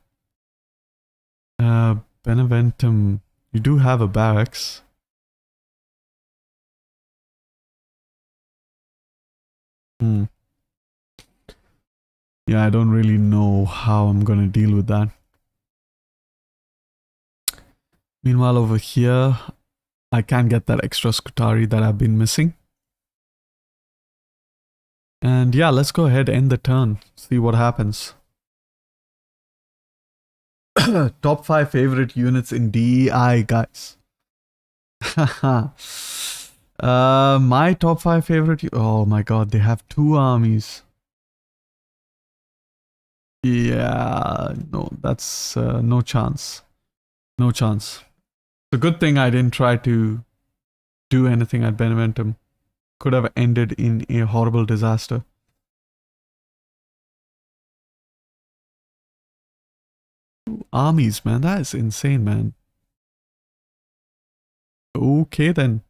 Beneventum, you do have a barracks. Yeah, I don't really know how I'm gonna deal with that. Meanwhile, over here, I can get that extra Scutari that I've been missing. And yeah, let's go ahead, end the turn, see what happens. Top 5 favorite units in DEI, guys. My top 5 favorite... Oh my god, they have 2 armies. Yeah, no, that's no chance. No chance. It's a good thing I didn't try to do anything at Beneventum. Could have ended in a horrible disaster. Armies, man, that is insane, man. Okay then.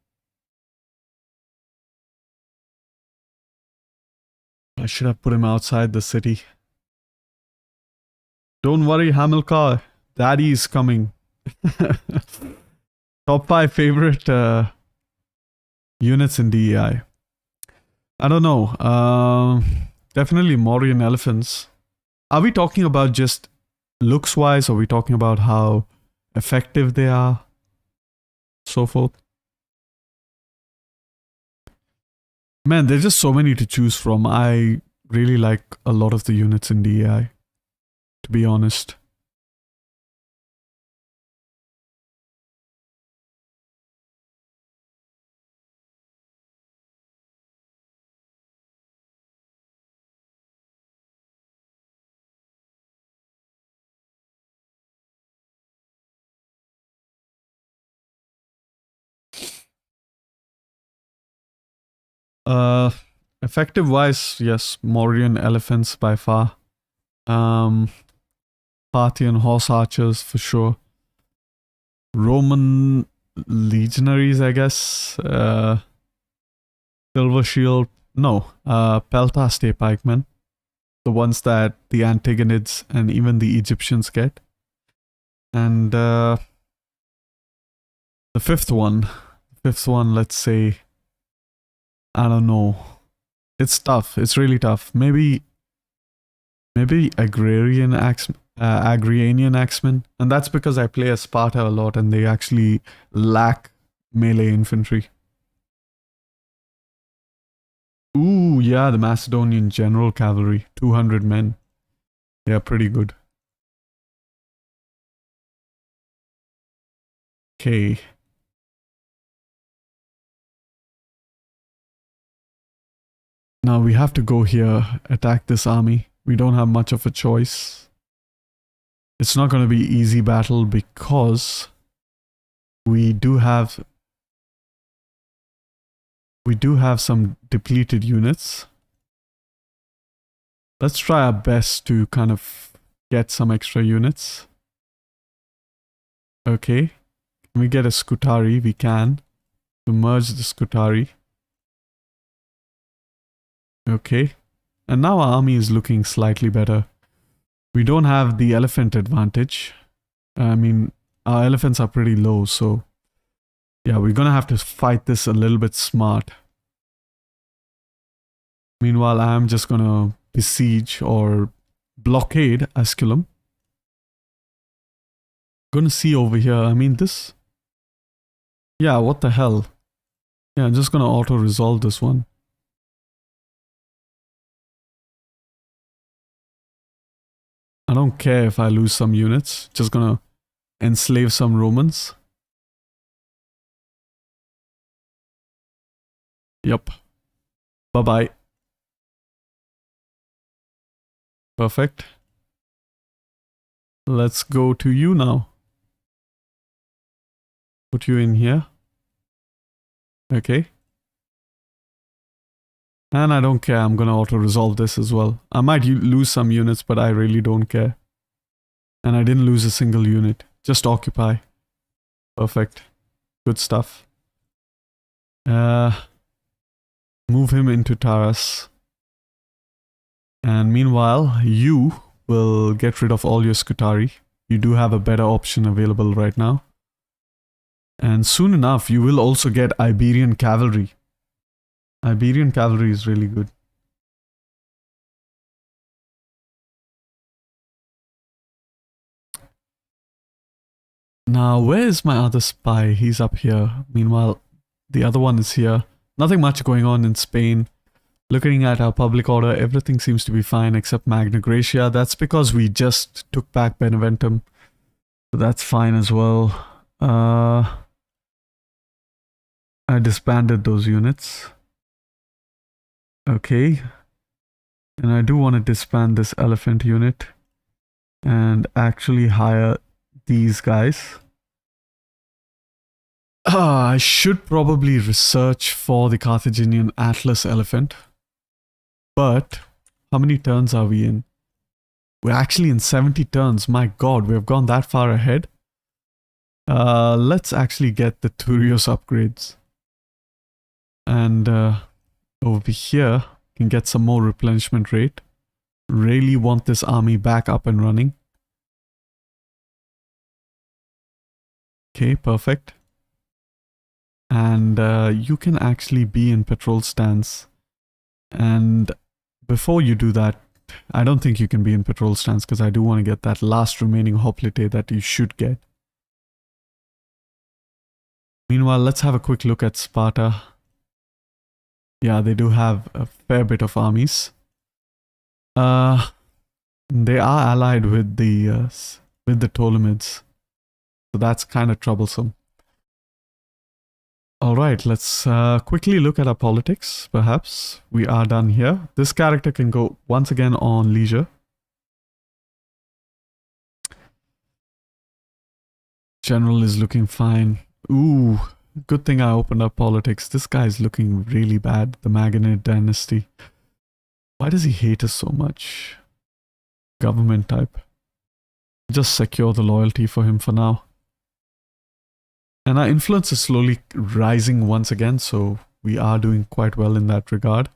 I should have put him outside the city. Don't worry, Hamilcar. Daddy is coming. Top 5 favorite units in DEI. I don't know. Definitely Mauryan elephants. Are we talking about just looks wise? Or are we talking about how effective they are? So forth. Man, there's just so many to choose from. I really like a lot of the units in DEI, to be honest. Effective wise, yes, Mauryan elephants by far. Parthian horse archers for sure. Roman legionaries, I guess. Silver shield, no. Pelta stay pikemen. The ones that the Antigonids and even the Egyptians get. And the fifth one, let's say, I don't know. It's tough. It's really tough. Maybe Agrarian axemen. And that's because I play as Sparta a lot and they actually lack melee infantry. Ooh, yeah, the Macedonian general cavalry. 200 men. Yeah, pretty good. Okay. Now we have to go here, attack this army. We don't have much of a choice. It's not going to be easy battle because we do have some depleted units. Let's try our best to kind of get some extra units. Okay. Can we get a Scutari? We can. To merge the Scutari. Okay. And now our army is looking slightly better. We don't have the elephant advantage. I mean, our elephants are pretty low, so... Yeah, we're gonna have to fight this a little bit smart. Meanwhile, I'm just gonna besiege or blockade Asculum. Gonna see over here. I mean, this... Yeah, what the hell? Yeah, I'm just gonna auto-resolve this one. I don't care if I lose some units. Just gonna enslave some Romans. Yep. Bye-bye. Perfect. Let's go to you now. Put you in here. Okay. And I don't care. I'm gonna auto-resolve this as well. I might lose some units, but I really don't care. And I didn't lose a single unit. Just occupy. Perfect. Good stuff. Move him into Taras. And meanwhile, you will get rid of all your Scutari. You do have a better option available right now. And soon enough, you will also get Iberian cavalry. Iberian cavalry is really good. Now, where is my other spy? He's up here. Meanwhile, the other one is here. Nothing much going on in Spain. Looking at our public order, everything seems to be fine except Magna Graecia. That's because we just took back Beneventum. So that's fine as well. I disbanded those units. Okay. And I do want to disband this elephant unit and actually hire these guys. I should probably research for the Carthaginian Atlas elephant. But how many turns are we in? We're actually in 70 turns. My god, we've gone that far ahead. Let's actually get the Turios upgrades. And over here, can get some more replenishment rate. Really want this army back up and running. Okay, perfect. And you can actually be in patrol stance. And before you do that, I don't think you can be in patrol stance because I do want to get that last remaining hoplite that you should get. Meanwhile, let's have a quick look at Sparta. Yeah, they do have a fair bit of armies. They are allied with the Ptolemies. So that's kind of troublesome. Alright, let's quickly look at our politics, perhaps. We are done here. This character can go once again on leisure. General is looking fine. Ooh, good thing I opened up politics. This guy is looking really bad, the Maganid dynasty. Why does he hate us so much? Government type. Just secure the loyalty for him for now. And our influence is slowly rising once again, so we are doing quite well in that regard.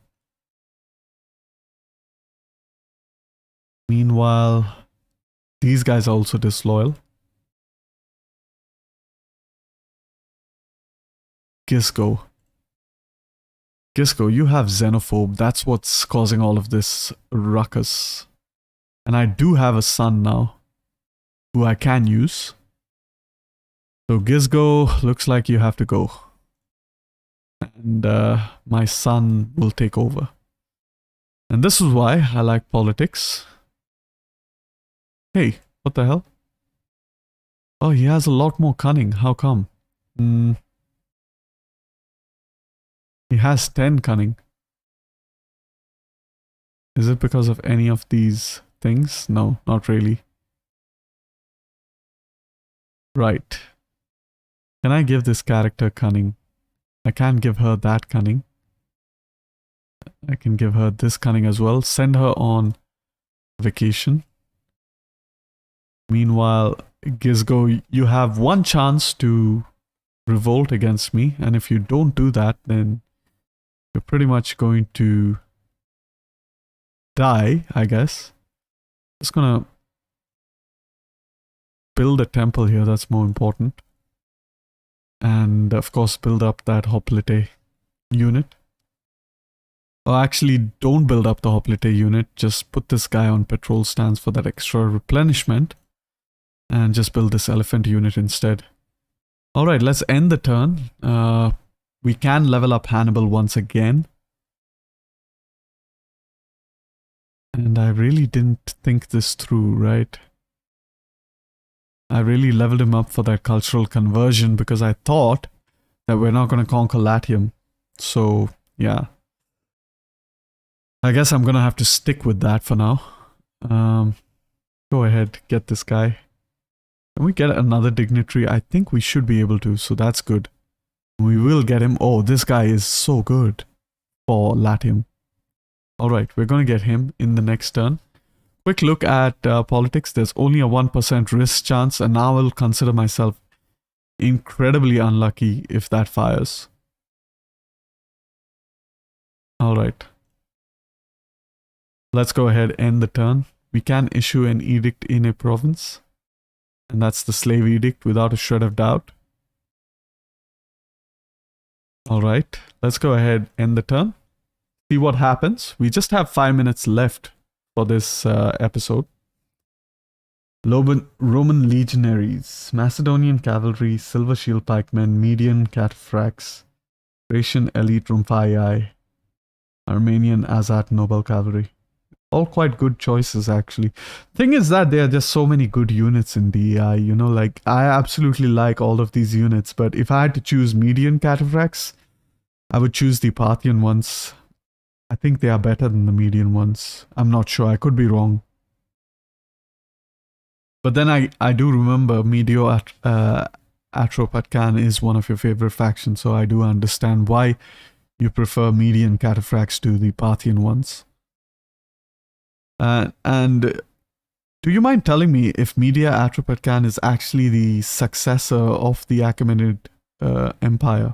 Meanwhile, these guys are also disloyal. Gisco. Gisco, you have xenophobe. That's what's causing all of this ruckus. And I do have a son now, who I can use. So Gisco, looks like you have to go. And my son will take over. And this is why I like politics. Hey, what the hell? Oh, he has a lot more cunning. How come? He has 10 cunning. Is it because of any of these things? No, not really. Right. Can I give this character cunning? I can give her that cunning. I can give her this cunning as well. Send her on vacation. Meanwhile, Gisco, you have one chance to revolt against me. And if you don't do that, then you're pretty much going to die, I guess. Just gonna build a temple here, that's more important. And of course build up that hoplite unit. Or actually don't build up the hoplite unit, just put this guy on patrol stance for that extra replenishment. And just build this elephant unit instead. Alright, let's end the turn. We can level up Hannibal once again. And I really didn't think this through, right? I really leveled him up for that cultural conversion because I thought that we're not going to conquer Latium. So, yeah. I guess I'm going to have to stick with that for now. Go ahead, get this guy. Can we get another dignitary? I think we should be able to, so that's good. We will get him. Oh, this guy is so good for Latium. Alright, we're going to get him in the next turn. quick look at politics. There's only a 1% risk chance, and now I'll consider myself incredibly unlucky if that fires. All right. Let's go ahead and end the turn. We can issue an edict in a province, and that's the slave edict without a shred of doubt. All right. Let's go ahead and end the turn. See what happens. We just have 5 minutes left for this episode. Roman legionaries, Macedonian cavalry, silver shield pikemen, Median cataphracts, Thracian elite Rumpii, Armenian Azat noble cavalry. All quite good choices, actually. Thing is that there are just so many good units in DEI, you know, like, I absolutely like all of these units, but if I had to choose Median cataphracts, I would choose the Parthian ones. I think they are better than the Median ones. I'm not sure, I could be wrong. But then I do remember Medio Atropatkan is one of your favorite factions, so I do understand why you prefer Median cataphracts to the Parthian ones. And do you mind telling me if Media Atropatkan is actually the successor of the Achaemenid Empire?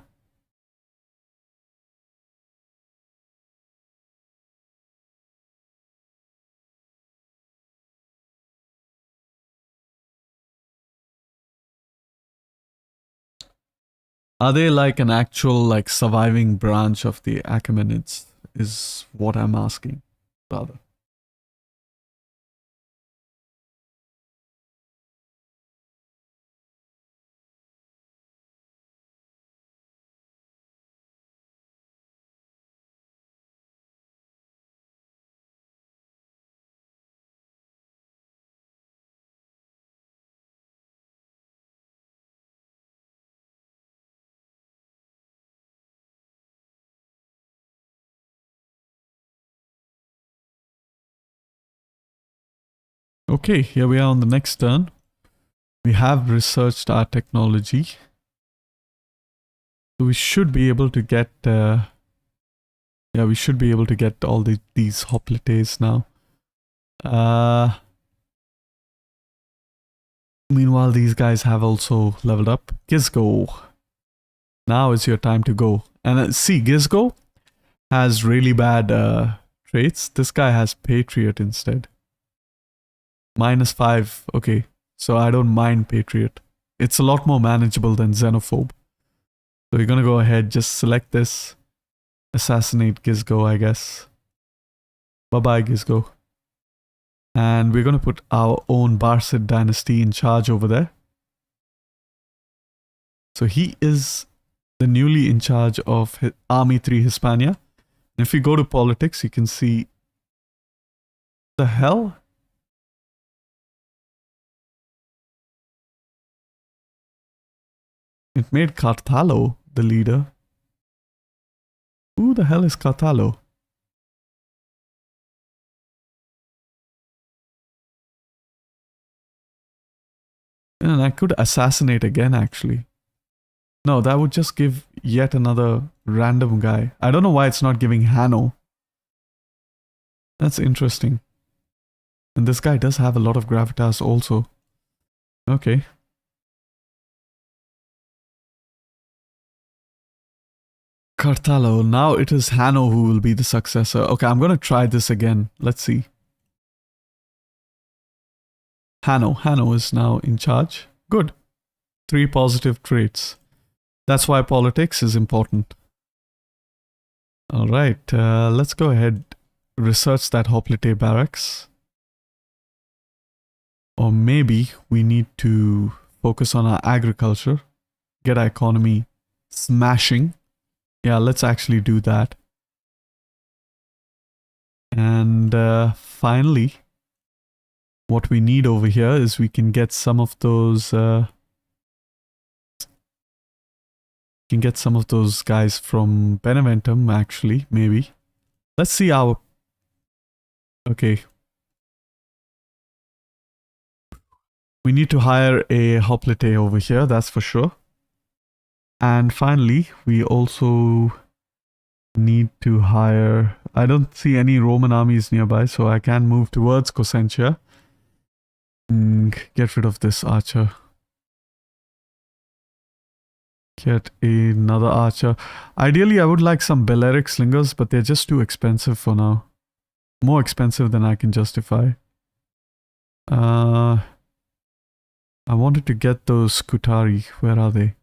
Are they like an actual like surviving branch of the Achaemenids is what I'm asking, rather. Okay, here we are on the next turn. We have researched our technology. So we should be able to get... we should be able to get all these hoplites now. Meanwhile, these guys have also leveled up. Gisgo. Now is your time to go. And see, Gisgo has really bad traits. This guy has Patriot instead. -5. Okay, so I don't mind Patriot. It's a lot more manageable than Xenophobe. So you're gonna go ahead, just select this. Assassinate Gisgo, I guess. Bye-bye, Gisgo. And we're gonna put our own Barcid dynasty in charge over there. So he is the newly in charge of Army 3 Hispania. And if we go to politics, you can see... The hell? It made Qarthalo the leader. Who the hell is Qarthalo? And I could assassinate again, actually. No, that would just give yet another random guy. I don't know why it's not giving Hanno. That's interesting. And this guy does have a lot of gravitas also. Okay. Qarthalo. Now it is Hanno who will be the successor. Okay, I'm going to try this again. Let's see. Hanno is now in charge. Good. 3 positive traits. That's why politics is important. Alright, let's go ahead, research that hoplite barracks. Or maybe we need to focus on our agriculture, get our economy smashing. Yeah, let's actually do that. And finally, what we need over here is we can get some of those guys from Beneventum, actually, maybe. Let's see our... Okay. We need to hire a hoplite over here, that's for sure. And finally, we also need to hire I don't see any Roman armies nearby, so I can move towards Cosentia. Get rid of this archer. Get another archer. Ideally, I would like some Balearic slingers, but they're just too expensive for now. More expensive than I can justify. I wanted to get those Scutari. Where are they?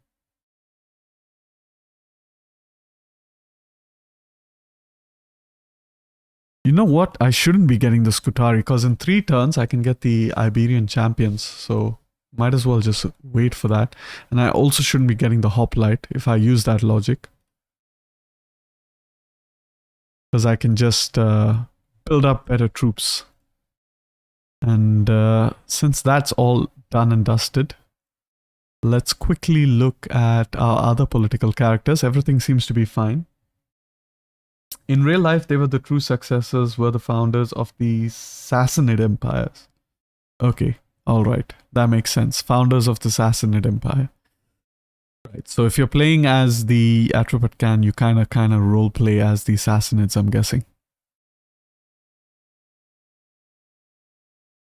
You know what? I shouldn't be getting the Scutari because in 3 turns I can get the Iberian champions. So might as well just wait for that. And I also shouldn't be getting the Hoplite if I use that logic. Because I can just build up better troops. And since that's all done and dusted, let's quickly look at our other political characters. Everything seems to be fine. In real life, they were the true successors, were the founders of the Sassanid empires. Okay, alright, that makes sense. Founders of the Sassanid Empire. Right, so if you're playing as the Atropatkan, you kind of roleplay as the Sassanids, I'm guessing.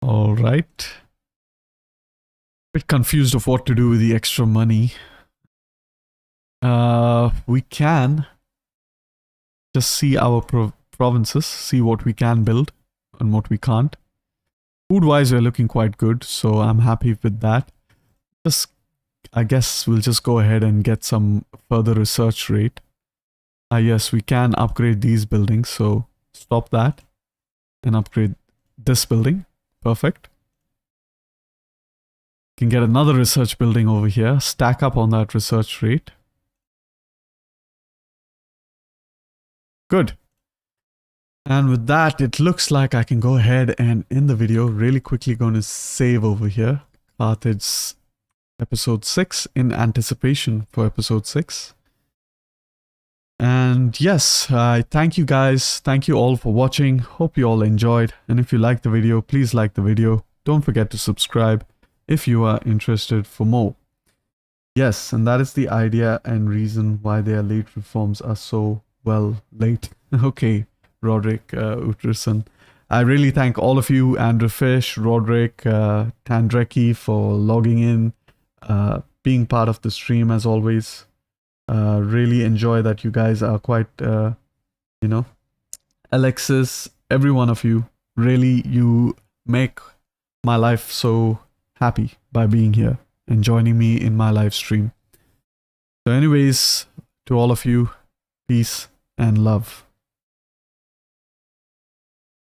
Alright. Bit confused of what to do with the extra money. We can just see our provinces, see what we can build and what we can't. Food-wise, we're looking quite good, so I'm happy with that. I guess we'll just go ahead and get some further research rate. Yes, we can upgrade these buildings, so stop that and upgrade this building. Perfect. Can get another research building over here, stack up on that research rate. Good. And with that, it looks like I can go ahead and end the video. Really quickly going to save over here. Carthage episode 6 in anticipation for episode 6. And yes, I thank you guys. Thank you all for watching. Hope you all enjoyed. And if you liked the video, please like the video. Don't forget to subscribe if you are interested for more. Yes, and that is the idea and reason why their late reforms are so well late. Okay, Roderick Utterson. I really thank all of you, Andrew Fish, Roderick, Tandreki, for logging in, being part of the stream as always. Really enjoy that you guys are quite, you know, Alexis, every one of you. Really, you make my life so happy by being here and joining me in my live stream. So anyways, to all of you, peace and love.